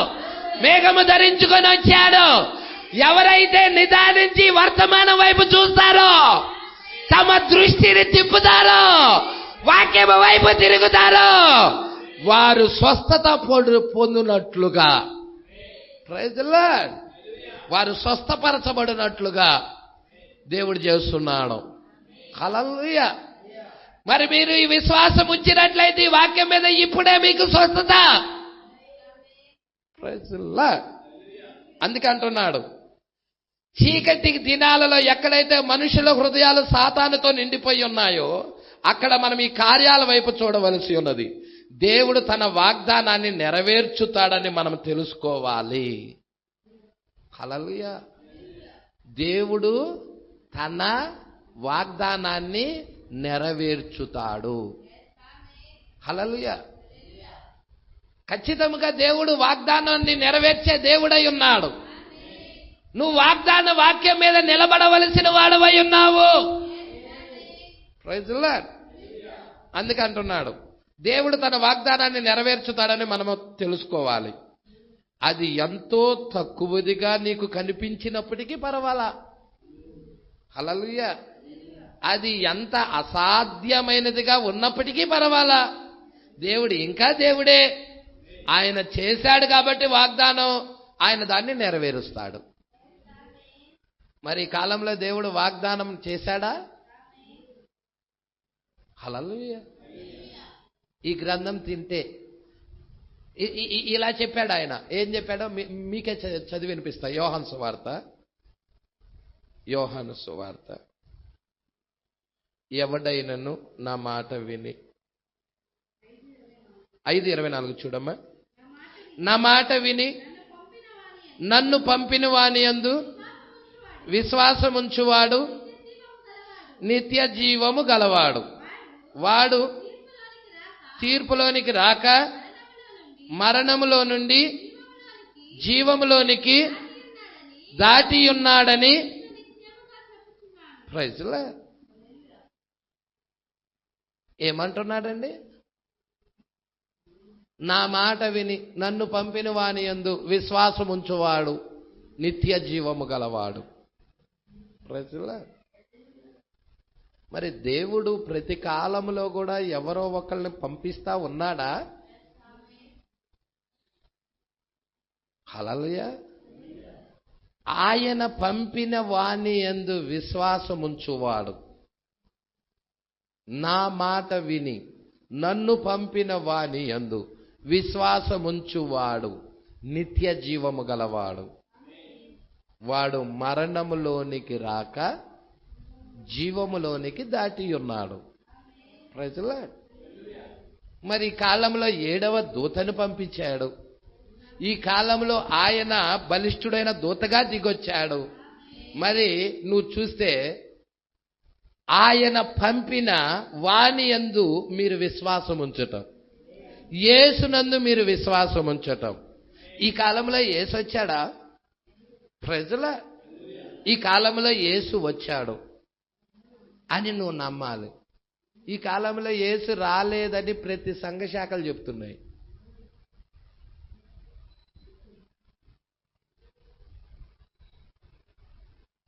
మేఘము ధరించుకొని వచ్చాడు. ఎవరైతే నిదానించి వర్తమానం వైపు చూస్తారో, తమ దృష్టిని తిప్పుతారో, వాక్యము వైపు తిరుగుతారో, వారు స్వస్థత పొందినట్లుగా, ప్రైజ్ ది లార్డ్, వారు స్వస్థపరచబడినట్లుగా దేవుడు చేస్తున్నాడు. హల్లెలూయా. మరి మీరు ఈ విశ్వాసం ఉంచినట్లయితే ఈ వాక్యం మీద ఇప్పుడే మీకు స్వస్థత. Praise the lord. అందుకే అంటున్నాడు, చీకటి దినాలలో ఎక్కడైతే మనుషుల హృదయాలు సాతానుతో నిండిపోయి ఉన్నాయో అక్కడ మనం ఈ కార్యాల వైపు చూడవలసి ఉన్నది. దేవుడు తన వాగ్దానాన్ని నెరవేర్చుతాడని మనం తెలుసుకోవాలి. హల్లెలూయా. దేవుడు తన వాగ్దానాన్ని నెరవేర్చుతాడు. హల్లెలూయా. ఖచ్చితంగా దేవుడు వాగ్దానాన్ని నెరవేర్చే దేవుడై ఉన్నాడు. నువ్వు వాగ్దాన వాక్యం మీద నిలబడవలసిన వాడవై ఉన్నావు. Praise the lord. అందుకే అంటున్నాడు, దేవుడు తన వాగ్దానాన్ని నెరవేర్చుతాడని మనము తెలుసుకోవాలి. అది ఎంతో తక్కువదిగా నీకు కనిపించినప్పటికీ పర్వాలా. హల్లెలూయా. అది ఎంత అసాధ్యమైనదిగా ఉన్నప్పటికీ పర్వాలా. దేవుడు ఇంకా దేవుడే. ఆయన చేశాడు కాబట్టి వాగ్దానం, ఆయన దాన్ని నెరవేరుస్తాడు. మరి ఈ కాలంలో దేవుడు వాగ్దానం చేశాడా? హల్లెలూయా. ఈ గ్రంథం తింటే ఇలా చెప్పాడు ఆయన. ఏం చెప్పాడో మీకే చదివి వినిపిస్తా. యోహాను సువార్త ఎవడైనను నా మాట విని 5:24 చూడమ్మా. నా మాట విని నన్ను పంపిన వాని యందు విశ్వాసముంచువాడు నిత్య జీవము గలవాడు. వాడు తీర్పులోనికి రాక మరణములో నుండి జీవములోనికి దాటి ఉన్నాడని. Praise lord. ఏమంటున్నాడండి? నా మాట విని నన్ను పంపిన వాని యందు విశ్వాసముంచువాడు నిత్య జీవము గలవాడు. Praise lord. మరి దేవుడు ప్రతి కాలంలో కూడా ఎవరో ఒకళ్ళని పంపిస్తా ఉన్నాడా? హల్లెలూయా. ఆయన పంపిన వాని యందు విశ్వాసముంచువాడు, నా మాట విని నన్ను పంపిన వాని యందు విశ్వాసముంచువాడు నిత్య జీవము గలవాడు. వాడు మరణములోనికి రాక జీవములోనికి దాటి ఉన్నాడు. Praise lord. మరి ఈ కాలంలో 7వ దూతను పంపించాడు. ఈ కాలంలో ఆయన బలిష్ఠుడైన దూతగా దిగొచ్చాడు. మరి నువ్వు చూస్తే ఆయన పంపిన వాని యందు మీరు విశ్వాసం ఉంచటం, యేసునందు మీరు విశ్వాసం ఉంచటం. ఈ కాలంలో యేసు వచ్చాడా? Praise lord. ఈ కాలంలో యేసు వచ్చాడు అని నువ్వు నమ్మాలి. ఈ కాలంలో యేసు రాలేదని ప్రతి సంఘ శాఖలు చెప్తున్నాయి.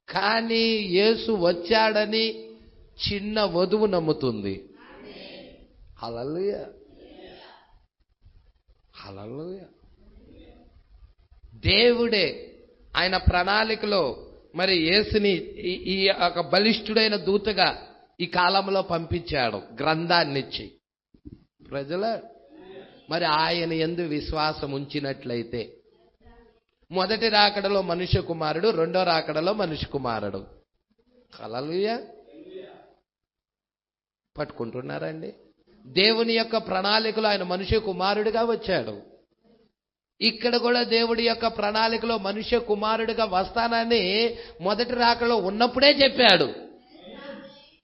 కానీ యేసు వచ్చాడని చిన్న వధువు నమ్ముతుంది. హల్లెలూయా, హల్లెలూయా. దేవుడే ఆయన ప్రణాళికలో మరి యేసుని ఈ ఒక బలిష్ఠుడైన దూతగా ఈ కాలంలో పంపించాడు, గ్రంథాన్నిచ్చి. ప్రజల మరి ఆయన యందు విశ్వాసం ఉంచినట్లయితే మొదటి రాకడలో మనుష్య కుమారుడు, రెండో రాకడలో మనుష్య కుమారుడు. హల్లెలూయా. పట్టుకుంటున్నారండి? దేవుని యొక్క ప్రణాళికలో ఆయన మనుష్య కుమారుడిగా వచ్చాడు. ఇక్కడ కూడా దేవుడి యొక్క ప్రణాళికలో మనుష్య కుమారుడిగా వస్తానని మొదటి రాకడలో ఉన్నప్పుడే చెప్పాడు.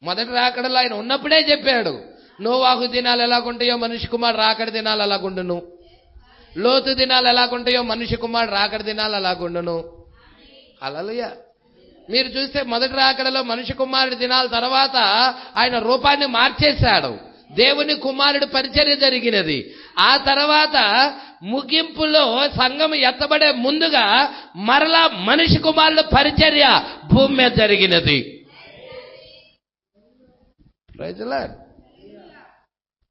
మొదటి రాకడలో ఆయన ఉన్నప్పుడే చెప్పాడు. నోవాహు దినాలు ఎలాగుంటాయో మనుష్య కుమారుడు రాకడ దినాలు అలాగుండును, లోతు దినాలు ఎలాగుంటాయో మనుష్య కుమారుడు రాకడ దినాలు అలాగుండును. హల్లెలూయా. మీరు చూస్తే మొదటి రాకడలో మనుష్య కుమారుడి దినాల తర్వాత ఆయన రూపాన్ని మార్చేశాడు. దేవుని కుమారుడి పరిచర్య జరిగినది. ఆ తర్వాత ముగింపులో సంఘం ఎత్తబడే ముందుగా మరలా మనిషి కుమారుడు పరిచర్య భూమి మీద జరిగినది. Praise lord.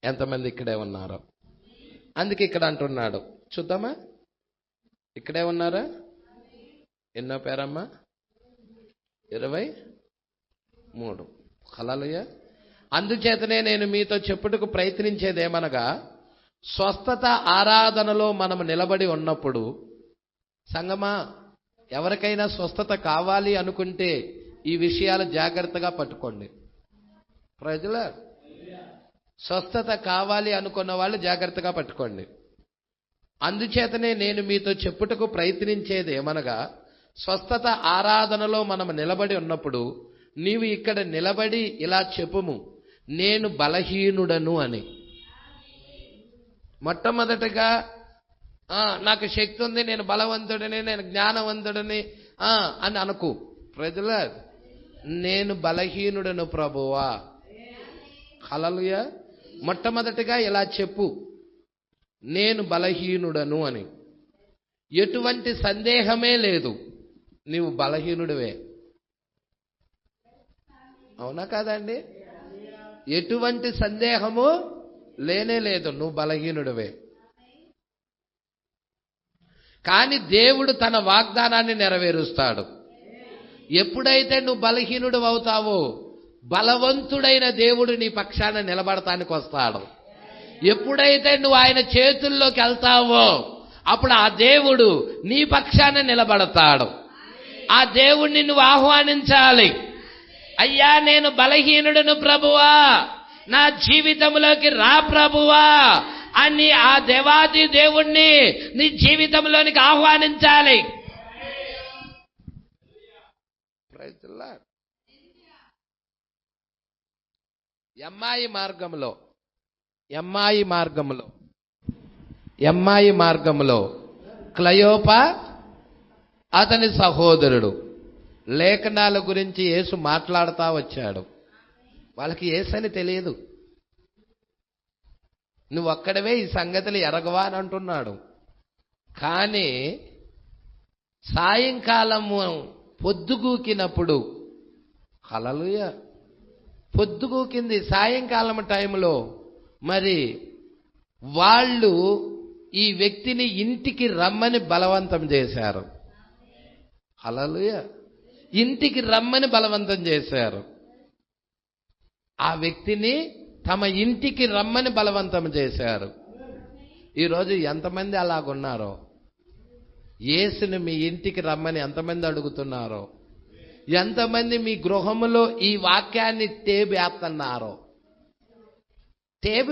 ఎంతమంది ఇక్కడే ఉన్నారు? అందుకే ఇక్కడ అంటున్నాడు, చూద్దామా? ఇక్కడే ఉన్నారా? ఎన్నో పేరమ్మా? 23. హల్లెలూయా. అందుచేతనే నేను మీతో చెప్పుటకు ప్రయత్నించేదేమనగా, స్వస్థత ఆరాధనలో మనం నిలబడి ఉన్నప్పుడు, సంగమా ఎవరికైనా స్వస్థత కావాలి అనుకుంటే ఈ విషయాలు జాగ్రత్తగా పట్టుకోండి. ప్రజల స్వస్థత కావాలి అనుకున్న వాళ్ళు జాగ్రత్తగా పట్టుకోండి. అందుచేతనే నేను మీతో చెప్పుటకు ప్రయత్నించేది ఏమనగా, స్వస్థత ఆరాధనలో మనం నిలబడి ఉన్నప్పుడు నీవు ఇక్కడ నిలబడి ఇలా చెప్పుము, నేను బలహీనుడను అని. మొట్టమొదటగా నాకు శక్తి ఉంది, నేను బలవంతుడిని, నేను జ్ఞానవంతుడిని అని అనుకు. ప్రజల నేను బలహీనుడను ప్రభువా. హల్లెలూయా. మొట్టమొదటిగా ఇలా చెప్పు, నేను బలహీనుడను అని. ఎటువంటి సందేహమే లేదు, నీవు బలహీనుడివే. అవునా కాదండి? ఎటువంటి సందేహము లేనే లేదు, నువ్వు బలహీనుడివే. కానీ దేవుడు తన వాగ్దానాన్ని నెరవేరుస్తాడు. ఎప్పుడైతే నువ్వు బలహీనుడు అవుతావో బలవంతుడైన దేవుడు నీ పక్షాన నిలబడటానికి వస్తాడు. ఎప్పుడైతే నువ్వు ఆయన చేతుల్లోకి వెళ్తావో అప్పుడు ఆ దేవుడు నీ పక్షాన నిలబడతాడు. ఆ దేవుణ్ణి నువ్వు ఆహ్వానించాలి. అయ్యా నేను బలహీనుడును ప్రభువా, నా జీవితంలోకి రా ప్రభువా అని ఆ దేవాది దేవుణ్ణి నీ జీవితంలోనికి ఆహ్వానించాలి. ఎమ్మాయి మార్గంలో క్లయోపా అతని సహోదరుడు. లేఖనాల గురించి యేసు మాట్లాడుతూ వచ్చాడు. వాళ్ళకి యేసు అని తెలియదు. నువ్వు ఒక్కడవే ఈ సంగతులు ఎరగవా అని అంటున్నాడు. కానీ సాయంకాలము పొద్దుగూకినప్పుడు, హల్లెలూయా, పొద్దుగూకింది సాయంకాలం టైంలో, మరి వాళ్ళు ఈ వ్యక్తిని ఇంటికి రమ్మని బలవంతం చేశారు. హల్లెలూయా, ఇంటికి రమ్మని బలవంతం చేశారు. ఆ వ్యక్తిని తమ ఇంటికి రమ్మని బలవంతం చేశారు. ఈరోజు ఎంతమంది అలాగున్నారో? యేసుని మీ ఇంటికి రమ్మని ఎంతమంది అడుగుతున్నారో? ఎంతమంది మీ గృహములో ఈ వాక్యాన్ని వేస్తున్నారో?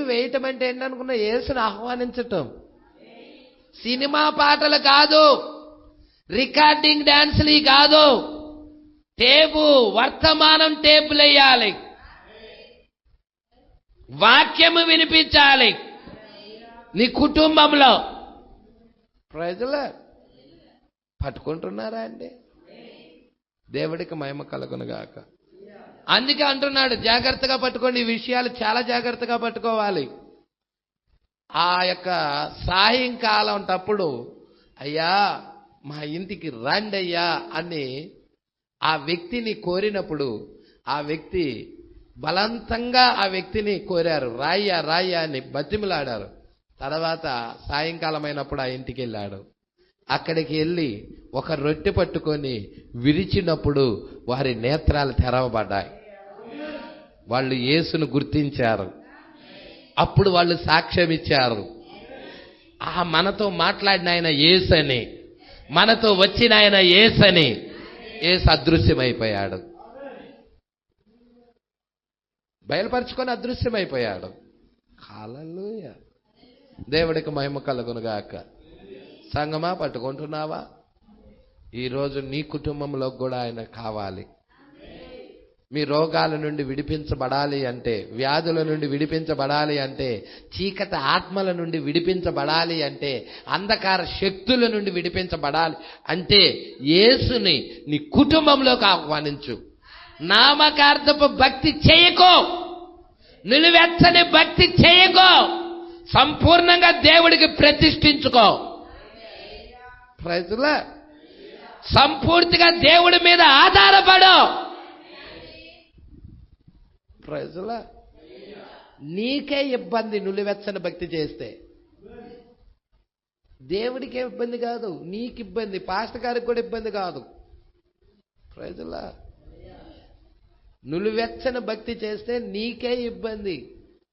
వేయటం అంటే ఏంటనుకున్నా? యేసుని ఆహ్వానించటం. సినిమా పాటలు కాదు, రికార్డింగ్ డాన్సులు కాదు, వర్తమానం టేపులు వేయాలి, వాక్యము వినిపించాలి నీ కుటుంబంలో. ప్రజలు పట్టుకుంటున్నారా అండి? దేవుడికి మహిమ కలుగునుగాక. అందుకే అంటున్నాడు, జాగ్రత్తగా పట్టుకోండి. ఈ విషయాలు చాలా జాగ్రత్తగా పట్టుకోవాలి. ఆ యొక్క సాయంకాలం తప్పుడు, అయ్యా మా ఇంటికి రండి అయ్యా అని ఆ వ్యక్తిని కోరినప్పుడు, ఆ వ్యక్తి బలవంతంగా ఆ వ్యక్తిని కోరారు. రాయ్యా రాయ్యా అని బతిమిలాడారు. తర్వాత సాయంకాలం అయినప్పుడు ఆ ఇంటికి వెళ్ళాడు. అక్కడికి వెళ్ళి ఒక రొట్టె పట్టుకొని విరిచినప్పుడు వారి నేత్రాలు తెరవబడ్డాయి. వాళ్ళు యేసును గుర్తించారు. అప్పుడు వాళ్ళు సాక్ష్యం ఇచ్చారు. మనతో మాట్లాడిన ఆయన యేసని, మనతో వచ్చిన ఆయన యేసని. యేసు అదృశ్యమైపోయాడు, బయలుపరుచుకొని అదృశ్యమైపోయాడు. హల్లెలూయా, దేవుడికి మహిమ కలుగునుగాక. సంగమా, పట్టుకుంటున్నావా? ఈరోజు నీ కుటుంబంలో కూడా ఆయన కావాలి. మీ రోగాల నుండి విడిపించబడాలి అంటే, వ్యాధుల నుండి విడిపించబడాలి అంటే, చీకటి ఆత్మల నుండి విడిపించబడాలి అంటే, అంధకార శక్తుల నుండి విడిపించబడాలి అంటే యేసుని నీ కుటుంబంలోకి ఆహ్వానించు. నామకార్థపు భక్తి చేయకో, నిలువెచ్చని భక్తి చేయకో, సంపూర్ణంగా దేవుడికి ప్రతిష్ఠించుకో. ప్రజల సంపూర్తిగా దేవుడి మీద ఆధారపడు. ప్రజల నీకే ఇబ్బంది నిలువెచ్చని భక్తి చేస్తే. దేవుడికే ఇబ్బంది కాదు, నీకు ఇబ్బంది. పాస్టర్ గారికి కూడా ఇబ్బంది కాదు. ప్రజల నిలువెచ్చని భక్తి చేస్తే నీకే ఇబ్బంది,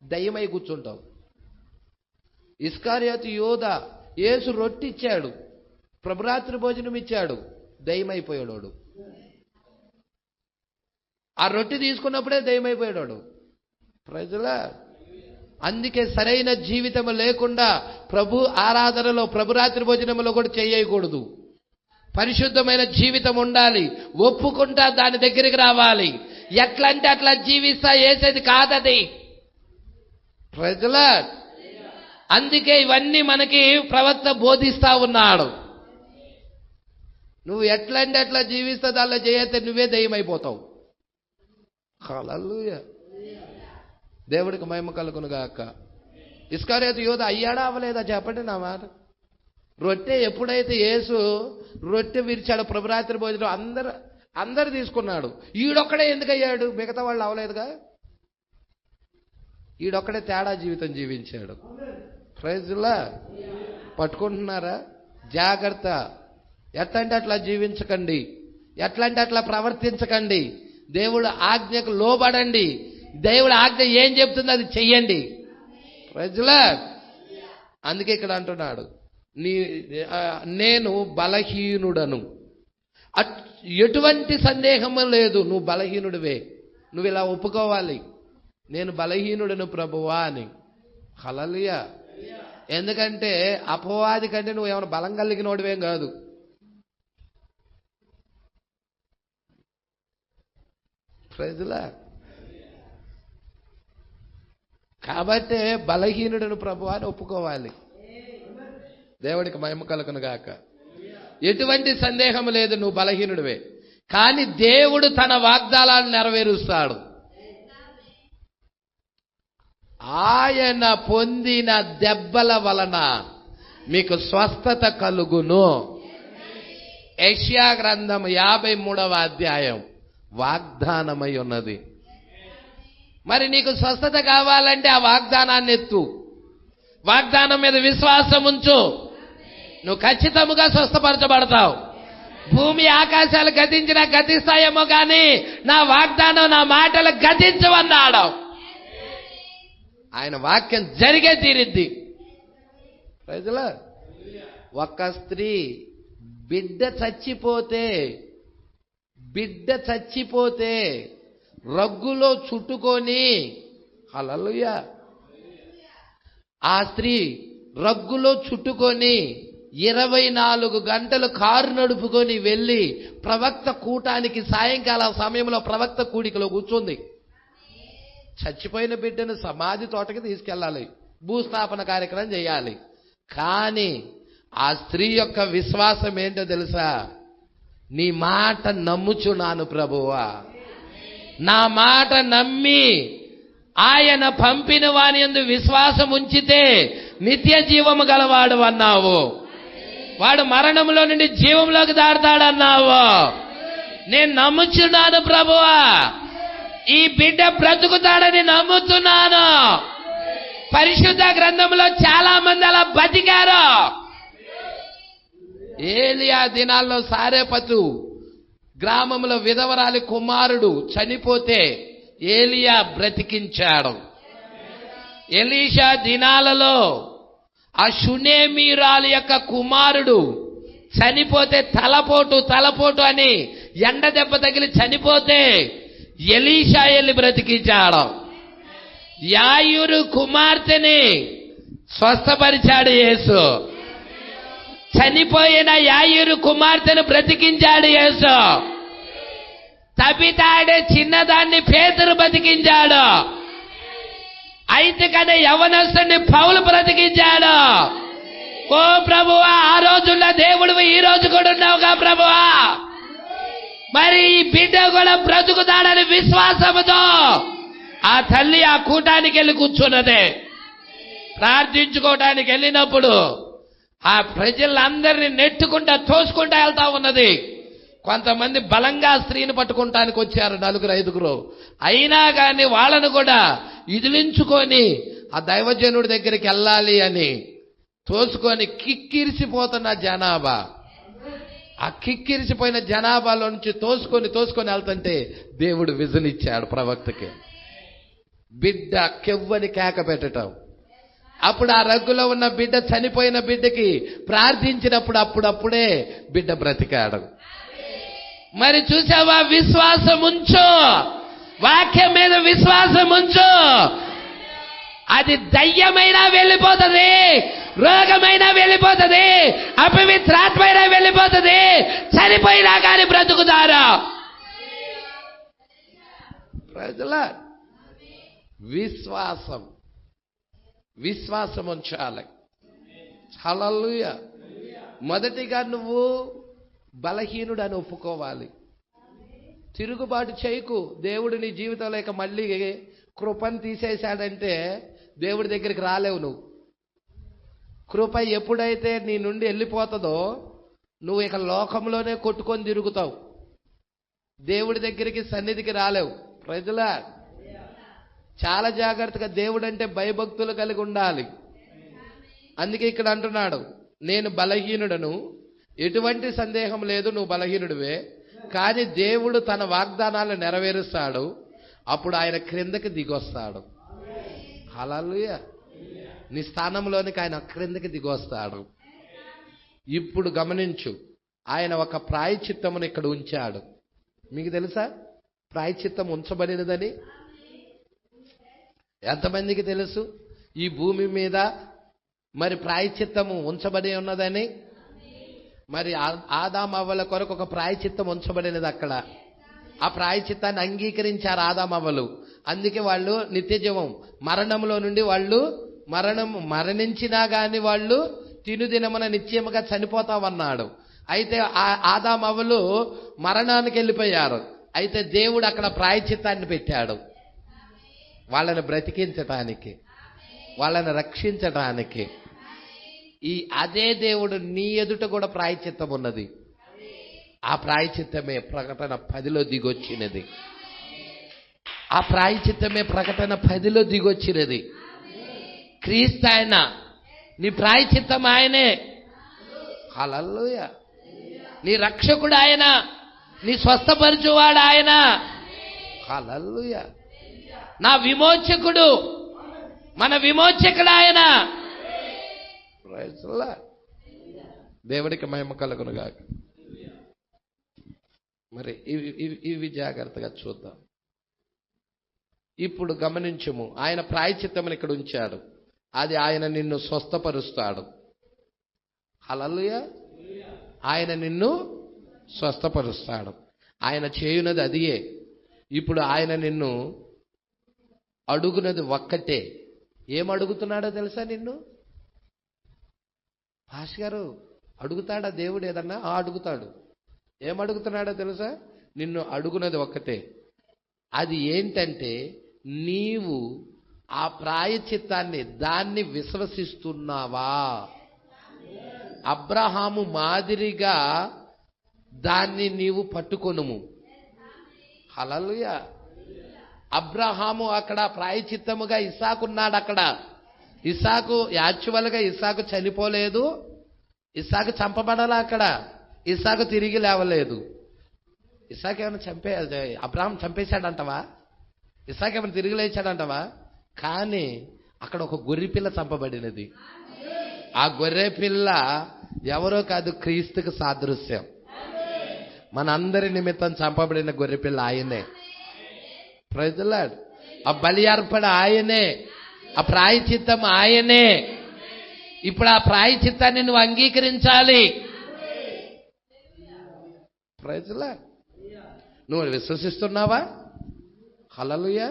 దయ్యమై కూర్చుంటావు. ఇస్కారియోతు యోధ యేసు రొట్టె ఇచ్చాడు, ప్రభురాత్రి భోజనం ఇచ్చాడు, దయ్యమైపోయాడు. ఆ రొట్టె తీసుకున్నప్పుడే దయ్యమైపోయాడు. ప్రజల అందుకే సరైన జీవితం లేకుండా ప్రభు ఆరాధనలో, ప్రభురాత్రి భోజనంలో కూడా చేయకూడదు. పరిశుద్ధమైన జీవితం ఉండాలి. ఒప్పుకుంటా దాని దగ్గరికి రావాలి. ఎట్లంటే అట్లా జీవిస్తా వేసేది కాదది. ప్రజల అందుకే ఇవన్నీ మనకి ప్రవక్త బోధిస్తా ఉన్నాడు. నువ్వు ఎట్లంటే అట్లా జీవిస్తా దానిలో చేయతే నువ్వే దయ్యమైపోతావు. హల్లెలూయా, దేవుడికి మహిమ కలుగునుగాక. ఇస్కారియోతు యోధ అయ్యాడా అవ్వలేదా చెప్పండి నా మాట. రొట్టె ఎప్పుడైతే యేసు రొట్టె విరిచాడు, ప్రభురాత్రి భోజనం అందరు తీసుకున్నాడు. ఈడొక్కడే ఎందుకు అయ్యాడు? మిగతా వాళ్ళు అవ్వలేదుగా. ఈడొక్కడే తేడా జీవితం జీవించాడు. ప్రైజ్లా పట్టుకుంటున్నారా? జాగ్రత్త. ఎట్లంటే అట్లా జీవించకండి, ఎట్లంటే అట్లా ప్రవర్తించకండి. దేవుడు ఆజ్ఞకు లోబడండి. దేవుడు ఆజ్ఞ ఏం చెప్తుందో అది చెయ్యండి. ప్రజలా అందుకే ఇక్కడ అంటున్నాడు, నేను బలహీనుడను. ఎటువంటి సందేహము లేదు, నువ్వు బలహీనుడివే. నువ్వు ఇలా ఒప్పుకోవాలి, నేను బలహీనుడను ప్రభువా అని. హల్లెలూయా. ఎందుకంటే అపవాది కంటే నువ్వు ఏమైనా బలం కలిగినోడివేం కాదు. ప్రజలా కాబట్టే బలహీనుడను ప్రభువా అని ఒప్పుకోవాలి. దేవుడికి మహిమ కలుగును గాక. ఎటువంటి సందేహం లేదు, నువ్వు బలహీనుడివే. కానీ దేవుడు తన వాగ్దానాలను నెరవేరుస్తాడు. ఆయన పొందిన దెబ్బల వలన మీకు స్వస్థత కలుగును. యెషయా గ్రంథం 53వ అధ్యాయం వాగ్దానమై ఉన్నది. మరి నీకు స్వస్థత కావాలంటే ఆ వాగ్దానాన్ని ఎత్తు, వాగ్దానం మీద విశ్వాసం ఉంచు, నువ్వు ఖచ్చితంగా స్వస్థపరచబడతావు. భూమి ఆకాశాలు గతించినా గతిస్తాయేమో కానీ నా వాగ్దానం, నా మాటలు గతించవన్నాడు. ఆయన వాక్యం జరిగే తీరిద్ది. ప్రజల ఒక్క స్త్రీ బిడ్డ చచ్చిపోతే రగ్గులో చుట్టుకొని, హల్లెలూయా, ఆ స్త్రీ రగ్గులో చుట్టుకొని 24 గంటలు కారు నడుపుకొని వెళ్ళి ప్రవక్త కూటానికి సాయంకాల సమయంలో ప్రవక్త కూడికలో కూర్చుంది. చచ్చిపోయిన బిడ్డను సమాధి తోటకి తీసుకెళ్ళాలి, భూస్థాపన కార్యక్రమం చేయాలి. కానీ ఆ స్త్రీ యొక్క విశ్వాసం ఏంటో తెలుసా? నీ మాట నమ్ముచున్నాను ప్రభువా, నా మాట నమ్మి ఆయన పంపిన వాని యందు విశ్వాసం ఉంచితే నిత్య జీవము గలవాడు అన్నావు. వాడు మరణంలో నుండి జీవంలోకి దాడతాడన్నావు. నేను నమ్ముచున్నాను ప్రభువా, ఈ బిడ్డ బ్రతుకుతాడని నమ్ముతున్నాను. పరిశుద్ధ గ్రంథంలో చాలా మంది అలా బతికారు. ఏలియా దినాల్లో సారేపతు గ్రామంలో విధవరాలి కుమారుడు చనిపోతే ఏలియా బ్రతికించాడు. ఎలీషా దినాలలో ఆ షునేమీరాలి యొక్క కుమారుడు చనిపోతే తలపోటు అని ఎండ దెబ్బ తగిలి చనిపోతే ఎలీషా వెళ్ళి బ్రతికించాడు. యాయూరు కుమార్తెని స్వస్థపరిచాడు యేసు. చనిపోయిన యాయూరు కుమార్తెను బ్రతికించాడు యేసు. తబితాడే చిన్నదాన్ని పేతురు బ్రతికించాడు. అయితే కనే యవనస్తుని పౌలు బ్రతికించాడు. ఓ ప్రభువా, ఆ రోజుల్లో దేవుడు ఈ రోజు కూడా ఉన్నావుగా ప్రభువా. మరి ఈ బిడ్డ కూడా బ్రతుకుతాడని విశ్వాసముతో ఆ తల్లి ఆ కూటానికి వెళ్ళి కూర్చున్నదే. ప్రార్థించుకోవడానికి వెళ్ళినప్పుడు ఆ ప్రజలందరినీ నెట్టుకుంటా తోసుకుంటా వెళ్తా ఉన్నది. కొంతమంది బలంగా స్త్రీని పట్టుకుంటానికి వచ్చారు, 4-5. అయినా కానీ వాళ్ళను కూడా ఇదిలించుకొని ఆ దైవజనుడి దగ్గరికి వెళ్ళాలి అని తోసుకొని కిక్కిరిసిపోతున్న జనాభా, ఆ కిక్కిరిసిపోయిన జనాభాలో నుంచి తోసుకొని వెళ్తుంటే దేవుడు విజన్ ఇచ్చాడు ప్రవక్తకి. బిడ్డ కెవ్వని కేక పెట్టడం. అప్పుడు ఆ రగ్గులో ఉన్న బిడ్డ, చనిపోయిన బిడ్డకి ప్రార్థించినప్పుడు అప్పుడప్పుడే బిడ్డ బ్రతికాడు. మరి చూసావా, విశ్వాసం ఉంచు, వాక్యం మీద విశ్వాసం ఉంచు. అది దయ్యమైనా వెళ్ళిపోతుంది, రోగమైనా వెళ్ళిపోతుంది, అపవిత్రాత్మైనా వెళ్ళిపోతుంది. చనిపోయినా కానీ బ్రతుకుతారు. ప్రజల విశ్వాసం ఉంచాలి. హల్లెలూయా. మొదటిగా నువ్వు బలహీనుడు అని ఒప్పుకోవాలి. తిరుగుబాటు చేయకు. దేవుడు నీ జీవితంలో ఇక మళ్ళీ కృపను తీసేశాడంటే దేవుడి దగ్గరికి రాలేవు. నువ్వు కృప ఎప్పుడైతే నీ నుండి వెళ్ళిపోతుందో నువ్వు ఇక లోకంలోనే కొట్టుకొని తిరుగుతావు, దేవుడి దగ్గరికి సన్నిధికి రాలేవు. ప్రజలా చాలా జాగ్రత్తగా దేవుడు అంటే భయభక్తులు కలిగి ఉండాలి. అందుకే ఇక్కడ అంటున్నాడు, నేను బలహీనుడను, ఎటువంటి సందేహం లేదు, నువ్వు బలహీనుడివే. కానీ దేవుడు తన వాగ్దానాలు నెరవేరుస్తాడు. అప్పుడు ఆయన క్రిందకి దిగొస్తాడు. హల్లెలూయా. నీ స్థానంలోనికి ఆయన క్రిందకి దిగొస్తాడు. ఇప్పుడు గమనించు, ఆయన ఒక ప్రాయశ్చిత్తమును ఇక్కడ ఉంచాడు. మీకు తెలుసా ప్రాయశ్చిత్తం ఉంచబడినదని? ఎంతమందికి తెలుసు ఈ భూమి మీద మరి ప్రాయశ్చిత్తము ఉంచబడి ఉన్నదని? మరి ఆదామవ్వల కొరకు ఒక ప్రాయశ్చిత్తం ఉంచబడినది అక్కడ. ఆ ప్రాయశ్చిత్తాన్ని అంగీకరించారు ఆదామవ్వలు. అందుకే వాళ్ళు నిత్య జీవం, మరణంలో నుండి వాళ్ళు మరణించినా గాని వాళ్ళు తినుదినమున నిశ్చయముగా చనిపోతావన్నాడు. అయితే ఆదామవ్వలు మరణానికి వెళ్ళిపోయారు. అయితే దేవుడు అక్కడ ప్రాయశ్చిత్తాన్ని పెట్టాడు, వాళ్ళని బ్రతికించటానికి, వాళ్ళని రక్షించటానికి. అదే దేవుడు నీ ఎదుట కూడా ప్రాయశ్చిత్తం ఉన్నది. ఆ ప్రాయశ్చిత్తమే ప్రకటన 10లో దిగొచ్చినది. ఆ ప్రాయశ్చిత్తమే ప్రకటన 10లో దిగొచ్చినది. క్రీస్తు ఆయన, నీ ప్రాయశ్చిత్తం ఆయనే. హల్లెలూయా. నీ రక్షకుడు ఆయన, నీ స్వస్థపరచువాడు ఆయన. హల్లెలూయా. నా విమోచకుడు, మన విమోచకుడు ఆయన. దేవుడికి మహిమ కలుగును గాక. మరి ఇవి జాగ్రత్తగా చూద్దాం. ఇప్పుడు గమనించము, ఆయన ప్రాయశ్చిత్తమును ఇక్కడ ఉంచాడు. అది ఆయన నిన్ను స్వస్థపరుస్తాడు. హల్లెలూయా. ఆయన నిన్ను స్వస్థపరుస్తాడు. ఆయన చేయునది అదియే. ఇప్పుడు ఆయన నిన్ను అడుగునది ఒక్కటే. ఏం అడుగుతున్నాడో తెలుసా? నిన్ను పాస్ గారు అడుగుతాడా దేవుడు ఏదన్నా? అడుగుతాడు. ఏమడుగుతున్నాడో తెలుసా? నిన్ను అడుగునది ఒక్కటే. అది ఏంటంటే, నీవు ఆ ప్రాయశ్చిత్తాన్ని, దాన్ని విశ్వసిస్తున్నావా? అబ్రహాము మాదిరిగా దాన్ని నీవు పట్టుకొనుము. హల్లెలూయా. అబ్రహాము అక్కడ ప్రాయశ్చిత్తముగా ఇస్సాకున్నాడు. అక్కడ ఇస్సాకు యాక్చువల్గా ఇస్సాకు చనిపోలేదు, ఇస్సాకు చంపబడాలా? అక్కడ ఇస్సాకు తిరిగి లేవలేదు. ఇస్సాకు ఏమైనా అబ్రహాం చంపేశాడంటవా? ఇస్సాకు ఏమైనా తిరిగి లేచాడంటవా? కానీ అక్కడ ఒక గొర్రె పిల్ల చంపబడినది. ఆ గొర్రె పిల్ల ఎవరో కాదు, క్రీస్తుకు సాదృశ్యం. మనందరి నిమిత్తం చంపబడిన గొర్రె పిల్ల ఆయనే. Praise the lord. ఆ బలి అర్పణ ఆయనే, ఆ ప్రాయశ్చిత్తం ఆయనే. ఇప్పుడు ఆ ప్రాయశ్చిత్తాన్ని నువ్వు అంగీకరించాలి. Praise the lord. నువ్వు విశ్వసిస్తున్నావా? హల్లెలూయా.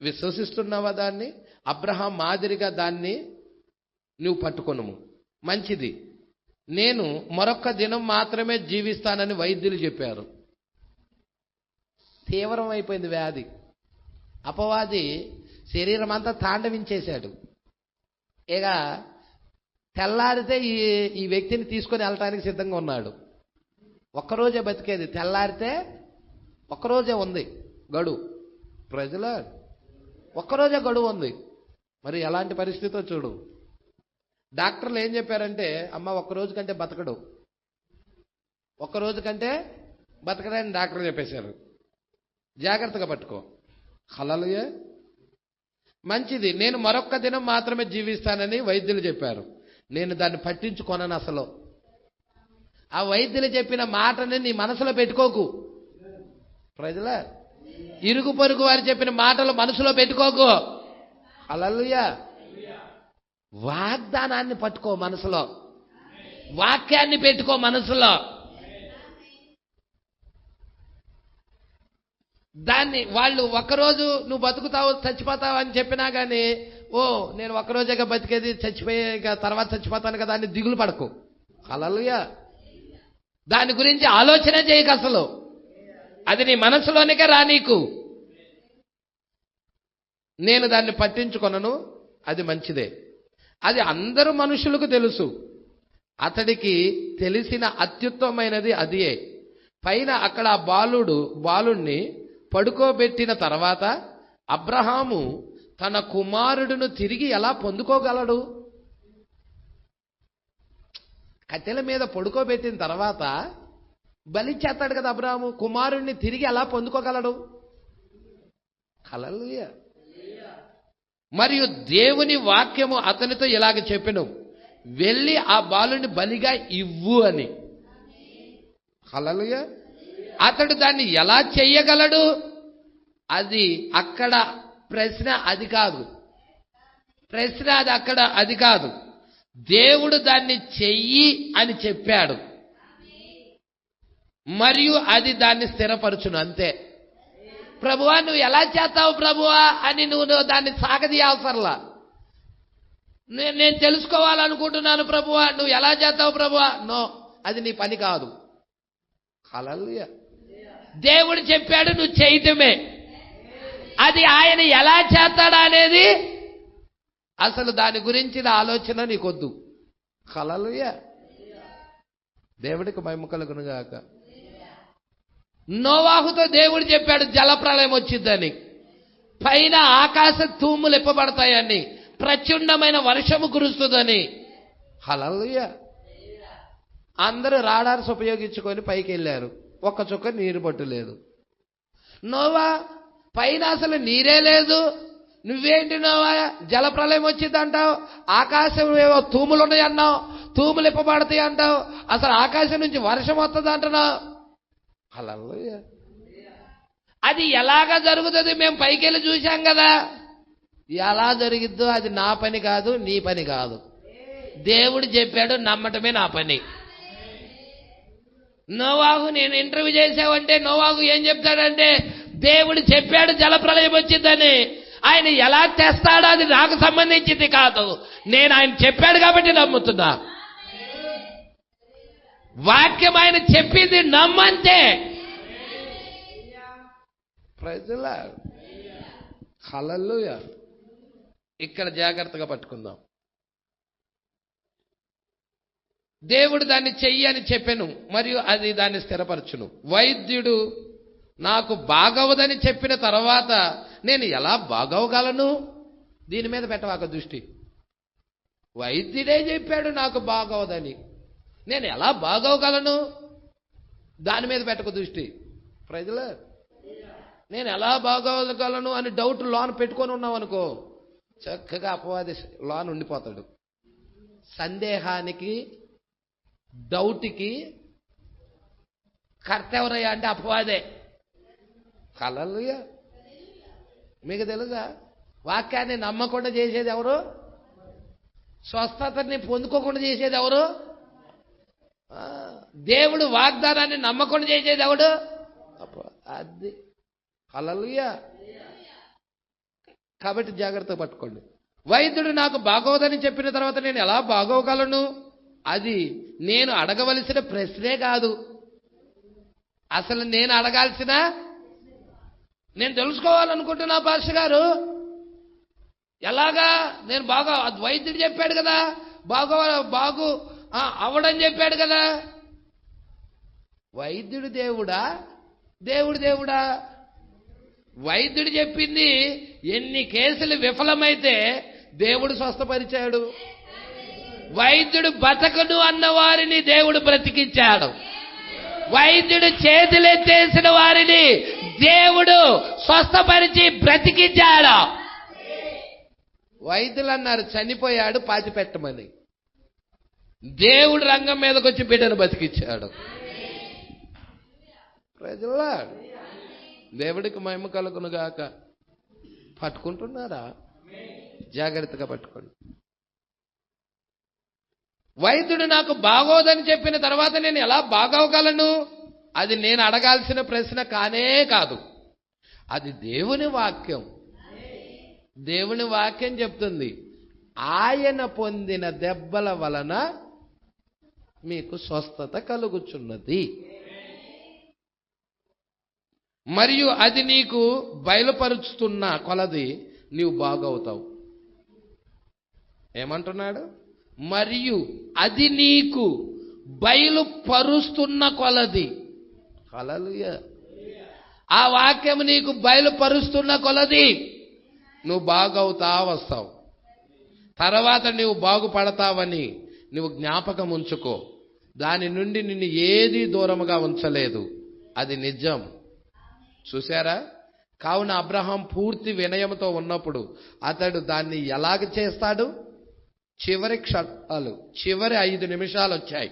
విశ్వసిస్తున్నావా దాన్ని? అబ్రహాం మాదిరిగా దాన్ని నువ్వు పట్టుకొనుము. మంచిది. నేను మరొక్క దినం మాత్రమే జీవిస్తానని వైద్యులు చెప్పారు. తీవ్రం అయిపోయింది వ్యాధి. అపవాది శరీరం అంతా తాండవించేశాడు. ఇక తెల్లారితే ఈ వ్యక్తిని తీసుకొని వెళ్ళటానికి సిద్ధంగా ఉన్నాడు. ఒక్కరోజే బతికేది. తెల్లారితే ఒక్కరోజే ఉంది గడువు. ప్రజల ఒక్కరోజే గడువు ఉంది. మరి ఎలాంటి పరిస్థితితో చూడు. డాక్టర్లు ఏం చెప్పారంటే, అమ్మ ఒక్కరోజు కంటే బతకడు, ఒక్కరోజు కంటే బతకడని డాక్టర్ చెప్పేశారు. జాగ్రత్తగా పట్టుకో. హల్లెలూయా. మంచిది. నేను మరొక్క దినం మాత్రమే జీవిస్తానని వైద్యులు చెప్పారు. నేను దాన్ని పట్టించుకోనను అసలు. ఆ వైద్యులు చెప్పిన మాటని నీ మనసులో పెట్టుకోకు. ప్రజల ఇరుగు పొరుగు వారు చెప్పిన మాటలు మనసులో పెట్టుకోకు. హల్లెలూయా. వాగ్దానాన్ని పట్టుకో మనసులో, వాక్యాన్ని పెట్టుకో మనసులో. దాన్ని వాళ్ళు ఒక్కరోజు నువ్వు బతుకుతావు, చచ్చిపోతావు అని చెప్పినా కానీ, ఓ నేను ఒక్కరోజేగా బతికేది, చచ్చిపోయే తర్వాత చచ్చిపోతాను కదా అని దిగులు పడకు. హల్లెలూయా. దాని గురించి ఆలోచన చేయకు అసలు. అది నీ మనసులోనికే రా నీకు. నేను దాన్ని పట్టించుకొనను, అది మంచిదే. అది అందరూ మనుషులకు తెలుసు. అతడికి తెలిసిన అత్యుత్తమైనది అదియే. పైన అక్కడ బాలుణ్ణి పడుకోబెట్టిన తర్వాత అబ్రహాము తన కుమారుడును తిరిగి ఎలా పొందుకోగలడు? కట్టెల మీద పడుకోబెట్టిన తర్వాత బలిచ్చేస్తాడు కదా అబ్రహాము. కుమారుణ్ణి తిరిగి ఎలా పొందుకోగలడు? హల్లెలూయా. మరియు దేవుని వాక్యము అతనితో ఇలాగ చెప్పెను, వెళ్ళి ఆ బాలుని బలిగా ఇవ్వు అని. హల్లెలూయా. అతడు దాన్ని ఎలా చెయ్యగలడు? అది అక్కడ ప్రశ్న అది కాదు. ప్రశ్న అది అక్కడ అది కాదు. దేవుడు దాన్ని చెయ్యి అని చెప్పాడు, మరియు అది దాన్ని స్థిరపరచును, అంతే. ప్రభువా నువ్వు ఎలా చేస్తావు ప్రభువా అని నువ్వు దాన్ని సాగదీయ అవసరంలా. నేను తెలుసుకోవాలనుకుంటున్నాను ప్రభువా. నువ్వు ఎలా చేస్తావు ప్రభువా? నో, అది నీ పని కాదు. హల్లెలూయా. దేవుడు చెప్పాడు, నువ్వు చేయటమే. అది ఆయన ఎలా చేస్తాడా అనేది అసలు దాని గురించిన ఆలోచన నీకొద్దు. హల్లెలూయా. దేవుడికి మహిమ కలుగును గాక. నోవాహుతో దేవుడు చెప్పాడు జలప్రళయం వచ్చిందని, పైన ఆకాశ తూములు ఇప్పబడతాయని, ప్రచండమైన వర్షము కురుస్తుందని. హల్లెలూయా. అందరూ రాడార్స్ ఉపయోగించుకొని పైకి వెళ్ళారు, ఒక్క చుక్క నీరు పట్టులేదు. నోవా, పైన అసలు నీరే లేదు, నువ్వేంటి నోవా జలప్రళయం వచ్చిందంటావు? ఆకాశం ఏవో తూములు ఉన్నాయి అన్నావు, తూములు ఇప్పబడతాయి అంటావు, అసలు ఆకాశం నుంచి వర్షం వస్తుంది అంటున్నావు. హల్లెలూయా. అది ఎలాగ జరుగుతుంది? మేము పైకి వెళ్ళి చూశాం కదా. ఎలా జరిగిద్దో అది నా పని కాదు, నీ పని కాదు. దేవుడు చెప్పాడు, నమ్మటమే నా పని. నోవాహు నేను ఇంటర్వ్యూ చేసావంటే నోవాహు ఏం చెప్తాడంటే, దేవుడు చెప్పాడు జలప్రళయం వచ్చిందని, ఆయన ఎలా తెస్తాడో అది నాకు సంబంధించింది కాదు, నేను ఆయన చెప్పాడు కాబట్టి నమ్ముతున్నా. వాక్యం ఆయన చెప్పింది నమ్మంతే. Praise the lord. హల్లెలూయా. ఇక్కడ జాగ్రత్తగా పట్టుకుందాం. దేవుడు దాన్ని చెయ్యి అని చెప్పెను, మరియు అది దాన్ని స్థిరపరచును. వైద్యుడు నాకు బాగవదని చెప్పిన తర్వాత నేను ఎలా బాగవగలను? దీని మీద పెట్టవాక దృష్టి. వైద్యుడే చెప్పాడు నాకు బాగవదని, నేను ఎలా బాగవగలను? దాని మీద పెట్టకు దృష్టి. ప్రజలు, నేను ఎలా బాగవగలను అని డౌట్ లోన్ పెట్టుకొని ఉన్నావు అనుకో, చక్కగా అపవాది లోన్ ఉండిపోతాడు. సందేహానికి, డౌట్కి కర్త ఎవరయ్యా అంటే అపవాదే. హల్లెలూయా. మీకు తెలుసా, వాక్యాన్ని నమ్మకుండా చేసేది ఎవరు? స్వస్థతని పొందుకోకుండా చేసేది ఎవరు? దేవుడు వాగ్దానాన్ని నమ్మకుండా చేసేది ఎవడు? అది. హల్లెలూయా. కాబట్టి జాగ్రత్తగా పట్టుకోండి. వైద్యుడు నాకు బాగోదని చెప్పిన తర్వాత నేను ఎలా బాగోగలను? అది నేను అడగవలసిన ప్రశ్నే కాదు. అసలు నేను అడగాల్సిన, నేను తెలుసుకోవాలనుకుంటున్నా పాస్టర్ గారు ఎలాగా, నేను బాగా, వైద్యుడు చెప్పాడు కదా బాగు అవడని చెప్పాడు కదా. వైద్యుడు దేవుడా? దేవుడు దేవుడా? వైద్యుడు చెప్పింది ఎన్ని కేసులు విఫలమైతే దేవుడు స్వస్థపరిచాడు. వైద్యుడు బతకను అన్న వారిని దేవుడు బ్రతికించాడు. వైద్యుడు చేతులెత్తేసిన వారిని దేవుడు స్వస్థపరిచి బ్రతికించాడు. వైద్యులు అన్నారు చనిపోయాడు పాతిపెట్టమని, దేవుడు రంగం మీదకి వచ్చి బిడ్డను బతికించాడు. ప్రజలా, దేవుడికి మహిమ కలుగును గాక. పట్టుకుంటున్నారా? జాగ్రత్తగా పట్టుకోండి. వైద్యుడు నాకు బాగోదని చెప్పిన తర్వాత నేను ఎలా బాగోగలను? అది నేను అడగాల్సిన ప్రశ్న కానే కాదు. అది దేవుని వాక్యం. దేవుని వాక్యం చెప్తుంది, ఆయన పొందిన దెబ్బల వలన మీకు స్వస్థత కలుగుచున్నది, మరియు అది నీకు బయలుపరుస్తున్న కొలది నీవు బాగవుతావు. ఏమంటున్నాడు? మరియు అది నీకు బయలుపరుస్తున్న కొలది. హల్లెలూయా. ఆ వాక్యం నీకు బయలుపరుస్తున్న కొలది నువ్వు బాగవుతా వస్తావు. తర్వాత నువ్వు బాగుపడతావని నువ్వు జ్ఞాపకం ఉంచుకో. దాని నుండి నిన్ను ఏది దూరముగా ఉంచలేదు, అది నిజం. చూశారా? కావున అబ్రహాం పూర్తి వినయంతో ఉన్నప్పుడు అతడు దాన్ని ఎలాగ చేస్తాడు? చివరి క్షణాలు, చివరి 5 నిమిషాలు వచ్చాయి,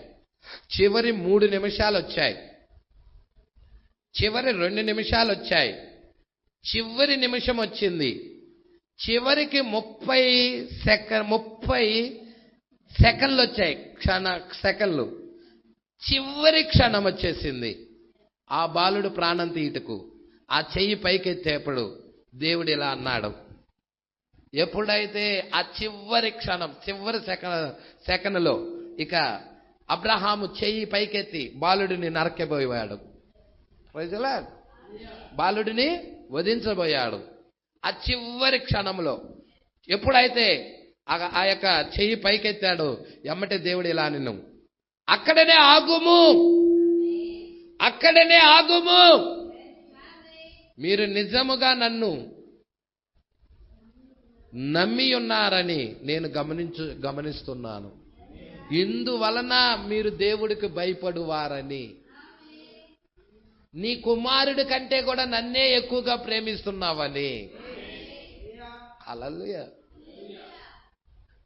చివరి 3 నిమిషాలు వచ్చాయి, చివరి 2 నిమిషాలు వచ్చాయి, చివరి నిమిషం వచ్చింది, చివరికి 30 సెకండ్లు వచ్చాయి, సెకండ్లు. చివరి క్షణం వచ్చేసింది. ఆ బాలుడు ప్రాణం తీయటకు ఆ చెయ్యి పైకెత్తేప్పుడు దేవుడు ఇలా అన్నాడు, ఎప్పుడైతే ఆ చివరి క్షణం, చివరి సెకనులో ఇక అబ్రహాము చెయ్యి పైకెత్తి బాలుడిని నరకబోయాడు. Praise the lord. బాలుడిని వధించబోయాడు. ఆ చివరి క్షణంలో ఎప్పుడైతే ఆ యొక్క చెయ్యి పైకెత్తాడు, ఎమ్మటే దేవుడు ఇలా నిన్ను అక్కడనే ఆగుము, అక్కడనే ఆగుము, మీరు నిజముగా నన్ను నమ్మి ఉన్నారని నేను గమనిస్తున్నాను. ఇందువలన మీరు దేవుడికి భయపడువారని. నీ కుమారుడి కంటే కూడా నన్నే ఎక్కువగా ప్రేమిస్తున్నావని. హల్లెలూయా.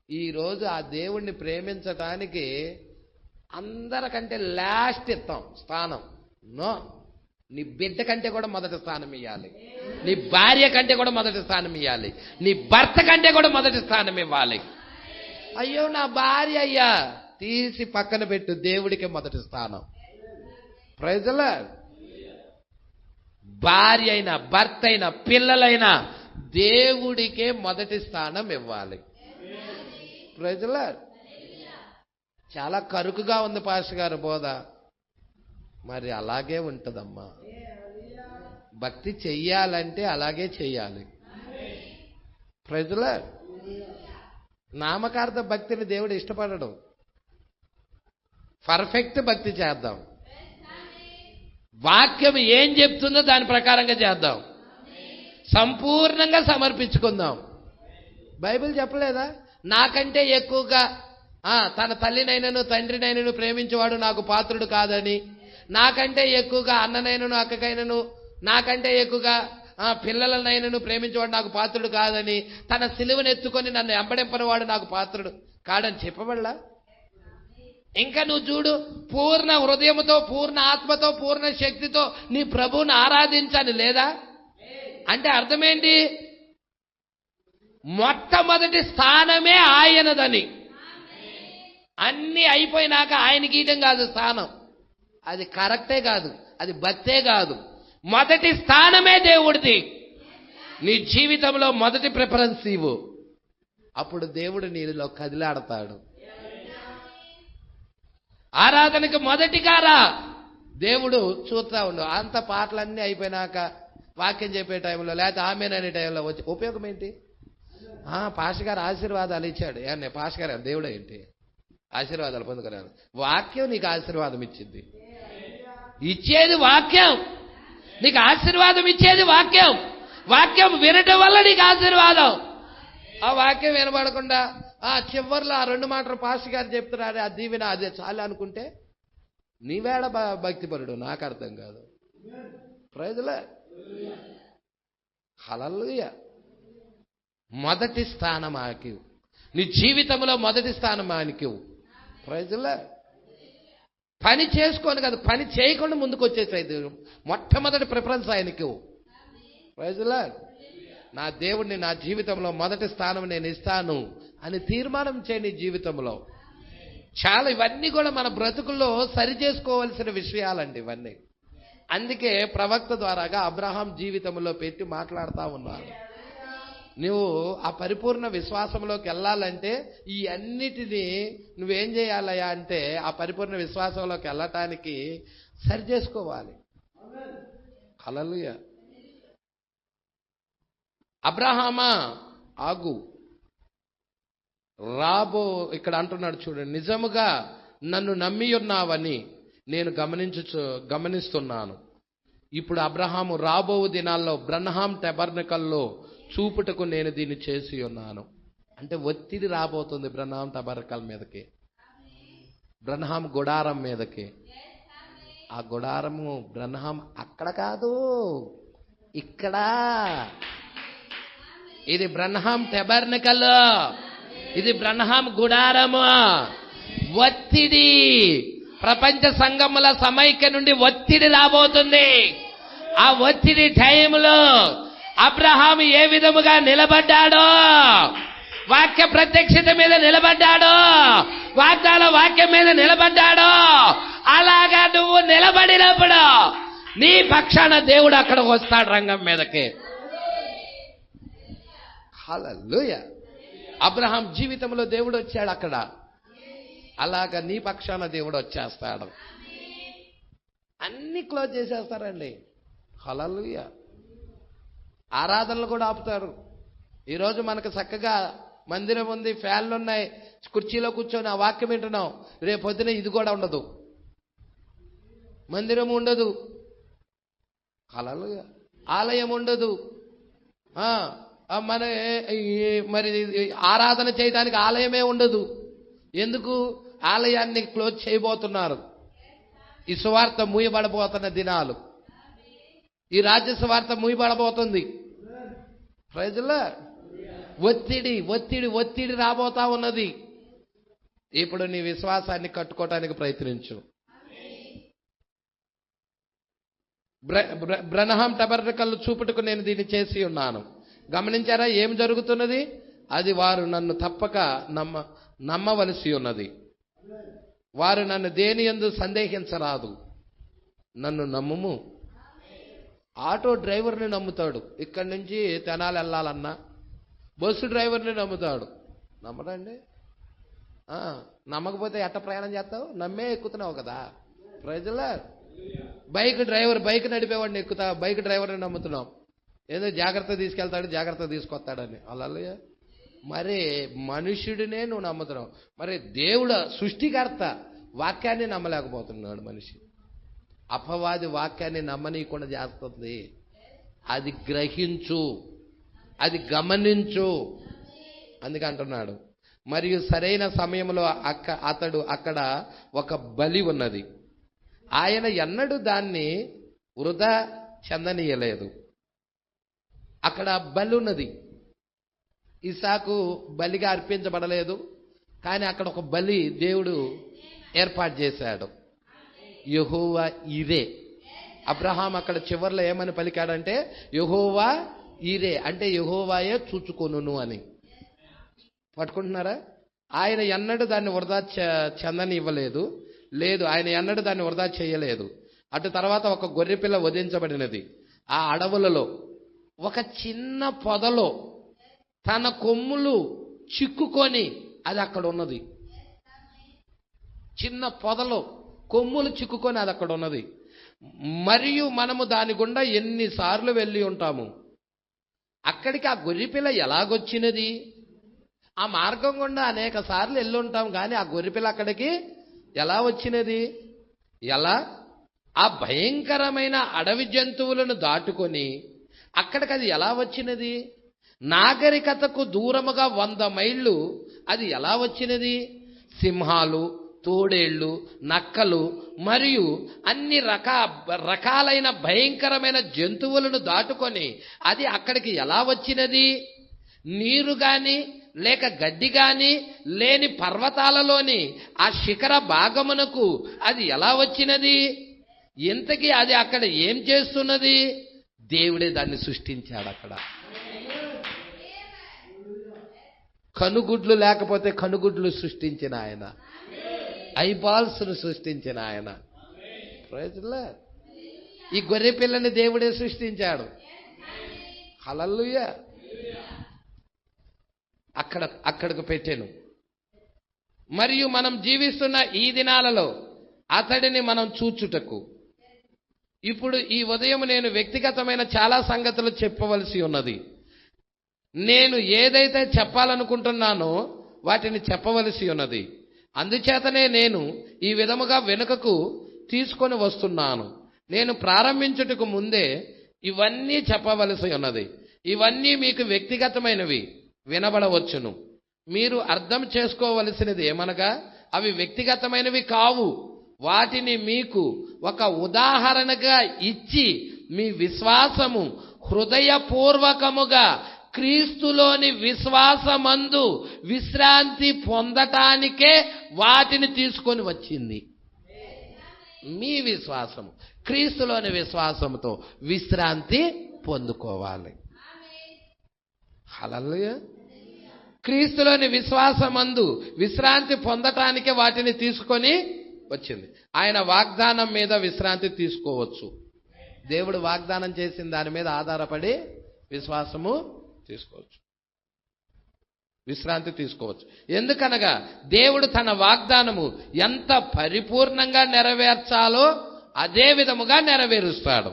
ఈరోజు ఆ దేవుణ్ణి ప్రేమించటానికి అందరికంటే లాస్ట్ ఇస్తాం స్థానం. నో, నీ బిడ్డ కంటే కూడా మొదటి స్థానం ఇవ్వాలి, నీ భార్య కంటే కూడా మొదటి స్థానం ఇవ్వాలి, నీ భర్త కంటే కూడా మొదటి స్థానం ఇవ్వాలి. అయ్యో నా భార్య అయ్యా తీసి పక్కన పెట్టు, దేవుడికి మొదటి స్థానం. Praise the lord. భార్య అయినా భర్త అయినా పిల్లలైనా దేవుడికే మొదటి స్థానం ఇవ్వాలి. Praise the lord. చాలా కరుకుగా ఉంది పాస్టర్ గారు బోధ. మరి అలాగే ఉంటదమ్మా. భక్తి చెయ్యాలంటే అలాగే చెయ్యాలి. Praise the lord. నామకార్థ భక్తిని దేవుడు ఇష్టపడడు. పర్ఫెక్ట్ భక్తి చేద్దాం. వాక్యం ఏం చెప్తుందో దాని ప్రకారంగా చేద్దాం. సంపూర్ణంగా సమర్పించుకుందాం. బైబిల్ చెప్పలేదా, నాకంటే ఎక్కువగా తన తల్లినైనను తండ్రినైనను ప్రేమించేవాడు నాకు పాత్రుడు కాదని, నాకంటే ఎక్కువగా అన్ననైనను అక్కకైనను, నాకంటే ఎక్కువగా పిల్లలనైనను ప్రేమించేవాడు నాకు పాత్రుడు కాదని, తన సిలువను ఎత్తుకొని నన్ను ఎంబడింపనివాడు నాకు పాత్రుడు కాడని చెప్పబడలా? ఇంకా నువ్వు చూడు, పూర్ణ హృదయంతో, పూర్ణ ఆత్మతో, పూర్ణ శక్తితో నీ ప్రభువుని ఆరాధించని లేదా? అంటే అర్థమేంటి? మొట్టమొదటి స్థానమే ఆయనదని. అన్ని అయిపోయినాక ఆయన గీయడం కాదు స్థానం. అది కరెక్టే కాదు, అది భక్తే కాదు. మొదటి స్థానమే దేవుడిది. నీ జీవితంలో మొదటి ప్రిఫరెన్స్ ఇవ్వు. అప్పుడు దేవుడు నీలో కదిలాడతాడు. ఆరాధనకు మొదటిగా రా, దేవుడు చూస్తా ఉండు. అంత పాటలన్నీ అయిపోయినాక వాక్యం చెప్పే టైంలో లేకపోతే ఆమెననే టైంలో వచ్చి ఉపయోగం ఏంటి? పాస్టర్ గారు ఆశీర్వాదాలు ఇచ్చాడు. ఏమన్నా పాస్టర్ గారు దేవుడు ఏంటి ఆశీర్వాదాలు పొందుకున్నాను? వాక్యం నీకు ఆశీర్వాదం ఇచ్చింది. ఇచ్చేది వాక్యం, నీకు ఆశీర్వాదం ఇచ్చేది వాక్యం. వాక్యం వినటం వల్ల నీకు ఆశీర్వాదం. ఆ వాక్యం వినబడకుండా చివరిలో ఆ 2 మాటలు పాస్టర్ గారు చెప్తున్నారే, ఆ దీవెన అదే చాలు అనుకుంటే నీవేళ భక్తిపరుడు నాకు అర్థం కాదు. Praise the lord. హల్లెలూయా. మొదటి స్థానం ఆకి, నీ జీవితంలో మొదటి స్థానం ఆయనకి. Praise the lord. పని చేసుకొని కదా, పని చేయకుండా ముందుకు వచ్చేసాయి. మొట్టమొదటి ప్రిఫరెన్స్ ఆయనకి. Praise the lord. నా దేవుడిని నా జీవితంలో మొదటి స్థానం నేను ఇస్తాను అని తీర్మానం చేయండి జీవితంలో. చాలా ఇవన్నీ కూడా మన బ్రతుకుల్లో సరి చేసుకోవాల్సిన విషయాలండి ఇవన్నీ. అందుకే ప్రవక్త ద్వారాగా అబ్రహాం జీవితంలో పెట్టి మాట్లాడుతూ ఉన్నారు. నువ్వు ఆ పరిపూర్ణ విశ్వాసంలోకి వెళ్ళాలంటే ఈ అన్నిటినీ నువ్వేం చేయాలయ్యా అంటే ఆ పరిపూర్ణ విశ్వాసంలోకి వెళ్ళటానికి సరి చేసుకోవాలి. హల్లెలూయా. అబ్రహామా ఆగు, రాబో ఇక్కడ అంటున్నాడు చూడండి, నిజముగా నన్ను నమ్మి ఉన్నావని నేను గమనిస్తున్నాను. ఇప్పుడు అబ్రహాము రాబో దినాల్లో బ్రన్హాం టెబర్నకల్లో చూపుటకు నేను దీన్ని చేసి ఉన్నాను. అంటే ఒత్తిడి రాబోతుంది బ్రన్హాం టెబర్నకల్ మీదకి, బ్రన్హాం గుడారం మీదకి. ఆ గుడారము బ్రన్హాం అక్కడ కాదు, ఇక్కడ. ఇది బ్రన్హాం టెబర్నకల్, ఇది బ్రన్హాం గుడారము. ఒత్తిడి, ప్రపంచ సంఘముల సమైక్య నుండి ఒత్తిడి రాబోతుంది. ఆ ఒత్తిడి టైంలో అబ్రహాము ఏ విధముగా నిలబడ్డాడో, వాక్య ప్రత్యక్షత మీద నిలబడ్డాడో, వాగ్దాన వాక్యం మీద నిలబడ్డాడో, అలాగా నువ్వు నిలబడినప్పుడు నీ పక్షాన దేవుడు అక్కడ వస్తాడు రంగం మీదకి. హల్లెలూయా. అబ్రహాం జీవితంలో దేవుడు వచ్చాడు అక్కడ. అలాగా నీ పక్షాన దేవుడు వచ్చేస్తాడు. అన్ని క్లోజ్ చేసేస్తారండి. హల్లెలూయా. ఆరాధనలు కూడా ఆపుతారు. ఈరోజు మనకు చక్కగా మందిరం ఉంది, ఫ్యాన్లు ఉన్నాయి, కుర్చీలో కూర్చొని ఆ వాక్యం వింటున్నాం. రేపు పొద్దున ఇది కూడా ఉండదు, మందిరం ఉండదు, హల్లెలూయా, ఆలయం ఉండదు. మన మరి ఆరాధన చేయడానికి ఆలయమే ఉండదు. ఎందుకు? ఆలయాన్ని క్లోజ్ చేయబోతున్నారు. ఈ సువార్త మూయబడబోతున్న దినాలు. ఈ రాజ్య సువార్త మూయబడబోతుంది. Praise the lord. ఒత్తిడి ఒత్తిడి ఒత్తిడి రాబోతా ఉన్నది. ఇప్పుడు నీ విశ్వాసాన్ని కట్టుకోవటానికి ప్రయత్నించు. బ్రనహాం టబర్నకల్ చూపుటకు నేను దీన్ని చేసి ఉన్నాను. గమనించారా ఏం జరుగుతున్నది? అది వారు నన్ను తప్పక నమ్మవలసి ఉన్నది. వారు నన్ను దేని యందు సందేహించరాదు. నన్ను నమ్ముము. ఆటో డ్రైవర్ని నమ్ముతాడు. ఇక్కడి నుంచి తెనాలి వెళ్ళాలన్నా బస్సు డ్రైవర్ని నమ్ముతాడు. నమ్మడండి. నమ్మకపోతే ఎట్ట ప్రయాణం చేస్తావు? నమ్మే ఎక్కుతున్నావు కదా. Praise the lord. బైక్ నడిపేవాడిని ఎక్కుతా, బైక్ డ్రైవర్ని నమ్ముతున్నాం. ఏదో జాగ్రత్త తీసుకెళ్తాడు, జాగ్రత్త తీసుకొస్తాడని. అలా మరి మనుష్యుడినే నువ్వు నమ్ముతున్నావు. మరి దేవుడు సృష్టికర్త వాక్యాన్ని నమ్మలేకపోతున్నాడు మనిషి. అపవాది వాక్యాన్ని నమ్మనీయకుండా చేస్తుంది. అది గ్రహించు, అది గమనించు. అందుకే అంటున్నాడు. మరియు సరైన సమయంలో అక్కడ ఒక బలి ఉన్నది. ఆయన ఎన్నడూ దాన్ని వృధా చెందనీయలేదు. అక్కడ బలి ఉన్నది. ఇసాకు బలిగా అర్పించబడలేదు, కానీ అక్కడ ఒక బలి దేవుడు ఏర్పాటు చేశాడు. యెహోవా ఈరే. అబ్రహాం అక్కడ చివర్లో ఏమని పలికాడంటే యెహోవా ఈరే, అంటే యెహోవాయే చూచుకొనును అని. పట్టుకుంటున్నారా? ఆయన ఎన్నడూ దాన్ని వృధా చెందనివ్వలేదు. లేదు, ఆయన ఎన్నడూ దాన్ని వృధా చేయలేదు. అటు తర్వాత ఒక గొర్రెపిల్ల వధించబడినది. ఆ అడవులలో ఒక చిన్న పొదలో తన కొమ్ములు చిక్కుకొని అది అక్కడ ఉన్నది. చిన్న పొదలో కొమ్ములు చిక్కుకొని అది అక్కడ ఉన్నది. మరియు మనము దాని గుండా ఎన్నిసార్లు వెళ్ళి ఉంటాము. అక్కడికి ఆ గొర్రెపిల్ల ఎలాగొచ్చినది? ఆ మార్గం గుండా అనేక సార్లు వెళ్ళి ఉంటాం, కానీ ఆ గొర్రెపిల్ల అక్కడికి ఎలా వచ్చినది? ఎలా? ఆ భయంకరమైన అడవి జంతువులను దాటుకొని అక్కడికి అది ఎలా వచ్చినది? నాగరికతకు దూరముగా 100 మైళ్ళు అది ఎలా వచ్చినది? సింహాలు, తోడేళ్లు, నక్కలు మరియు అన్ని రకాలైన భయంకరమైన జంతువులను దాటుకొని అది అక్కడికి ఎలా వచ్చినది? నీరు గాని లేక గడ్డి గాని లేని పర్వతాలలోని ఆ శిఖర భాగమునకు అది ఎలా వచ్చినది? ఇంతకీ అది అక్కడ ఏం చేస్తున్నది? దేవుడే దాన్ని సృష్టించాడు. అక్కడ కనుగుడ్లు లేకపోతే కనుగుడ్లు సృష్టించిన ఆయన, ఐబాల్స్ ను సృష్టించిన ఆయన. Praise the lord. ఈ గొర్రె పిల్లని దేవుడే సృష్టించాడు. హల్లెలూయా. అక్కడికి పెట్టాను. మరియు మనం జీవిస్తున్న ఈ దినాలలో అతడిని మనం చూచుటకు ఇప్పుడు ఈ ఉదయం నేను వ్యక్తిగతమైన చాలా సంగతులు చెప్పవలసి ఉన్నది. నేను ఏదైతే చెప్పాలనుకుంటున్నానో వాటిని చెప్పవలసి ఉన్నది. అందుచేతనే నేను ఈ విధముగా వెనుకకు తీసుకొని వస్తున్నాను. నేను ప్రారంభించుటకు ముందే ఇవన్నీ చెప్పవలసి ఉన్నది. ఇవన్నీ మీకు వ్యక్తిగతమైనవి వినబడవచ్చును. మీరు అర్థం చేసుకోవలసినది ఏమనగా అవి వ్యక్తిగతమైనవి కావు. వాటిని మీకు ఒక ఉదాహరణగా ఇచ్చి మీ విశ్వాసము హృదయపూర్వకముగా క్రీస్తులోని విశ్వాసమందు విశ్రాంతి పొందటానికే వాటిని తీసుకొని వచ్చింది. మీ విశ్వాసము క్రీస్తులోని విశ్వాసముతో విశ్రాంతి పొందుకోవాలి. హల్లెలూయా. క్రీస్తులోని విశ్వాసమందు విశ్రాంతి పొందటానికే వాటిని తీసుకొని వచ్చింది. ఆయన వాగ్దానం మీద విశ్రాంతి తీసుకోవచ్చు. దేవుడు వాగ్దానం చేసిన దాని మీద ఆధారపడి విశ్వాసము తీసుకోవచ్చు. విశ్రాంతి తీసుకోవచ్చు. ఎందుకనగా దేవుడు తన వాగ్దానము ఎంత పరిపూర్ణంగా నెరవేర్చాలో అదే విధముగా నెరవేరుస్తాడు.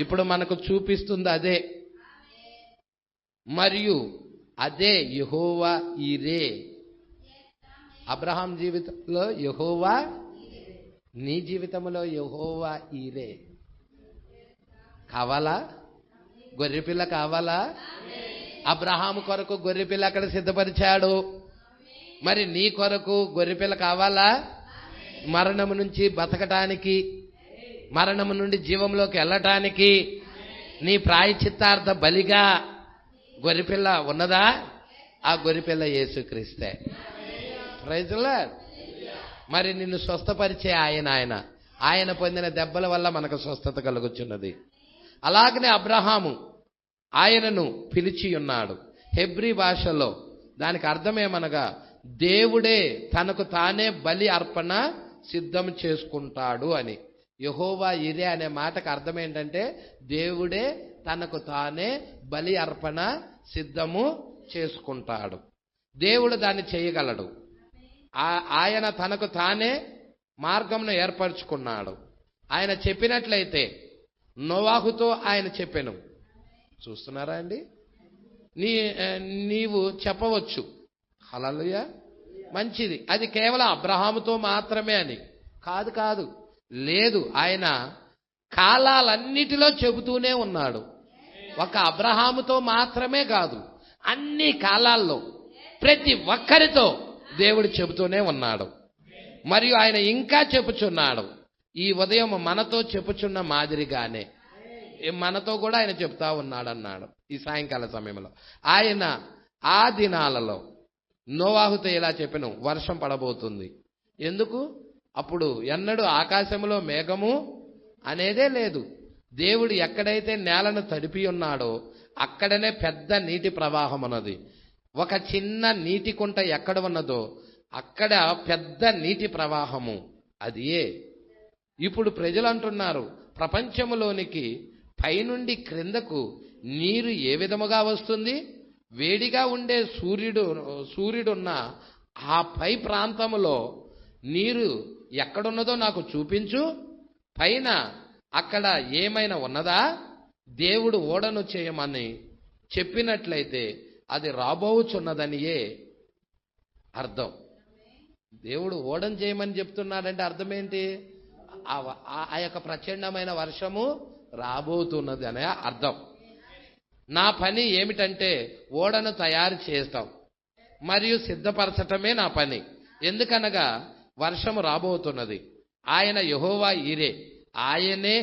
ఇప్పుడు మనకు చూపిస్తుంది అదే. మరియు అదే యెహోవా ఈరే. అబ్రహాం జీవితంలో యెహోవా, నీ జీవితంలో యెహోవా ఈరే. కావాలా? గొర్రెపిల్ల కావాలా? అబ్రహాము కొరకు గొర్రెపిల్ల అక్కడ సిద్ధపరిచాడు. మరి నీ కొరకు గొర్రెపిల్ల కావాలా? మరణము నుంచి బతకటానికి, మరణము నుండి జీవంలోకి వెళ్ళటానికి నీ ప్రాయశ్చిత్తార్థ బలిగా గొర్రెపిల్ల ఉన్నదా? ఆ గొర్రెపిల్ల యేసుక్రీస్తే. Praise the lord. మరి నిన్ను స్వస్థపరిచే ఆయన పొందిన దెబ్బల వల్ల మనకు స్వస్థత కలుగుచున్నది. అలాగనే అబ్రహాము ఆయనను పిలిచి ఉన్నాడు. హెబ్రీ భాషలో దానికి అర్థమేమనగా దేవుడే తనకు తానే బలి అర్పణ సిద్ధం చేసుకుంటాడు అని. యెహోవా ఇరే అనే మాటకు అర్థం ఏంటంటే దేవుడే తనకు తానే బలి అర్పణ సిద్ధము చేసుకుంటాడు. దేవుడు దాన్ని చేయగలడు. ఆయన తనకు తానే మార్గంను ఏర్పరచుకున్నాడు. ఆయన చెప్పినట్లయితే నోవాహుతో ఆయన చెప్పెను. చూస్తున్నారా అండి? నీవు చెప్పవచ్చు హల్లెలూయా, మంచిది, అది కేవలం అబ్రహాముతో మాత్రమే అని. కాదు, లేదు, ఆయన కాలాలన్నిటిలో చెబుతూనే ఉన్నాడు. ఒక అబ్రహాముతో మాత్రమే కాదు, అన్ని కాలాల్లో ప్రతి ఒక్కరితో దేవుడు చెబుతూనే ఉన్నాడు. మరియు ఆయన ఇంకా చెప్పుచున్నాడు. ఈ ఉదయం మనతో చెప్పుచున్న మాదిరిగానే మనతో కూడా ఆయన చెప్తా ఉన్నాడు అన్నాడు. ఈ సాయంకాల సమయంలో ఆయన ఆ దినాలలో నోవాహుతో ఇలా చెప్పెను, వర్షం పడబోతుంది. ఎందుకు? అప్పుడు ఎన్నడూ ఆకాశంలో మేఘము అనేదే లేదు. దేవుడు ఎక్కడైతే నేలను తడిపి ఉన్నాడో అక్కడనే పెద్ద నీటి ప్రవాహం ఉన్నది. ఒక చిన్న నీటి కుంట ఎక్కడ ఉన్నదో అక్కడ పెద్ద నీటి ప్రవాహము అదియే. ఇప్పుడు ప్రజలు అంటున్నారు, ప్రపంచంలోనికి పైనుండి క్రిందకు నీరు ఏ విధముగా వస్తుంది? వేడిగా ఉండే సూర్యుడున్న ఆ పై ప్రాంతంలో నీరు ఎక్కడున్నదో నాకు చూపించు, పైన అక్కడ ఏమైనా ఉన్నదా? దేవుడు ఓడను చేయమని చెప్పినట్లయితే అది రాబోచున్నదనియే అర్థం. దేవుడు ఓడను చేయమని చెప్తున్నాడంటే అర్థం ఏంటి? ఆ యొక్క ప్రచండమైన వర్షము రాబోతున్నది అనే అర్థం. నా పని ఏమిటంటే ఓడను తయారు చేస్తాం మరియు సిద్ధపరచటమే నా పని. ఎందుకనగా వర్షము రాబోతున్నది. ఆయన యెహోవా ఈరే, ఆయనే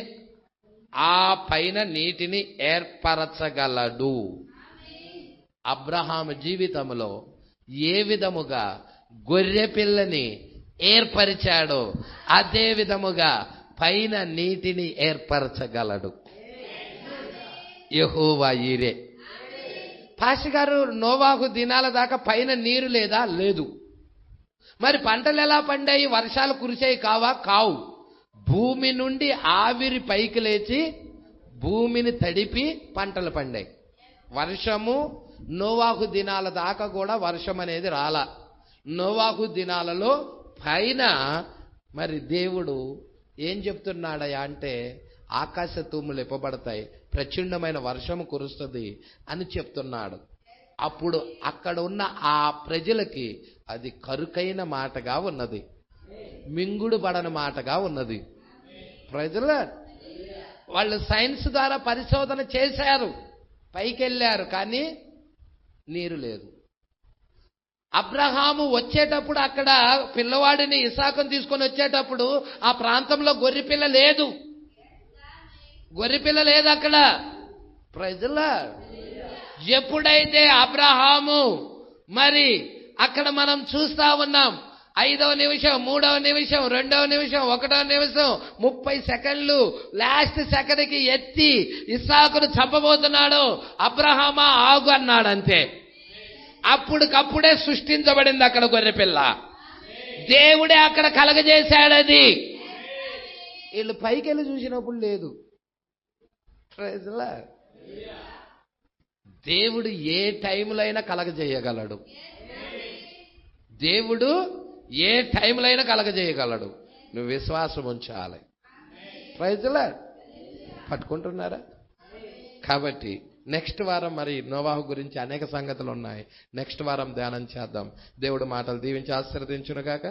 ఆ పైన నీటిని ఏర్పరచగలడు. అబ్రహాము జీవితంలో ఏ విధముగా గొర్రె పిల్లని ఏర్పరిచాడో అదే విధముగా పైన నీటిని ఏర్పరచగలడు. యెహోవా ఈరే. పాస్టర్ గారు, నోవాహు దినాల దాకా పైన నీరు లేదా? లేదు. మరి పంటలు ఎలా పండాయి? వర్షాలు కురిసాయి కావా? కావు. భూమి నుండి ఆవిరి పైకి లేచి భూమిని తడిపి పంటలు పండాయి. వర్షము నోవాహు దినాల దాకా కూడా వర్షం అనేది రాలా. నోవాహు దినాలలో పైన మరి దేవుడు ఏం చెప్తున్నాడయా అంటే ఆకాశ తూములు ఎప్పబడతాయి, ప్రచండమైన వర్షము కురుస్తుంది అని చెప్తున్నాడు. అప్పుడు అక్కడ ఉన్న ఆ ప్రజలకి అది కరుకైన మాటగా ఉన్నది, మింగుడు పడని మాటగా ఉన్నది. ప్రజలు వాళ్ళు సైన్స్ ద్వారా పరిశోధన చేశారు, పైకి వెళ్ళారు, కానీ నీరు లేదు. అబ్రహాము వచ్చేటప్పుడు అక్కడ పిల్లవాడిని ఇసాకుని తీసుకొని వచ్చేటప్పుడు ఆ ప్రాంతంలో గొర్రెపిల్ల లేదు, గొర్రెపిల్ల లేదు అక్కడ. ప్రజల ఎప్పుడైతే అబ్రహాము మరి అక్కడ మనం చూస్తా ఉన్నాం, 5వ నిమిషం, 3వ నిమిషం, 2వ నిమిషం, 1వ నిమిషం, 30 సెకండ్లు, లాస్ట్ సెకండ్కి ఎత్తి ఇస్సాకును చంపబోతున్నాడు. అబ్రహామా ఆగు అన్నాడు అంతే. అప్పుడుకప్పుడే సృష్టించబడింది అక్కడ గొర్రెపిల్ల. దేవుడే అక్కడ కలగజేశాడు అది. వీళ్ళు పైకి వెళ్ళి చూసినప్పుడు లేదు. దేవుడు ఏ టైంలో అయినా కలగజేయగలడు. దేవుడు ఏ టైంలో అయినా కలగజేయగలడు. నువ్వు విశ్వాసం ఉంచాలి. Praise lord. పట్టుకుంటున్నారా? కాబట్టి నెక్స్ట్ వారం మరి నోవాహు గురించి అనేక సంగతులు ఉన్నాయి. నెక్స్ట్ వారం ధ్యానం చేద్దాం. దేవుడు మాటలు దీవించి ఆశీర్వదించునుగాక.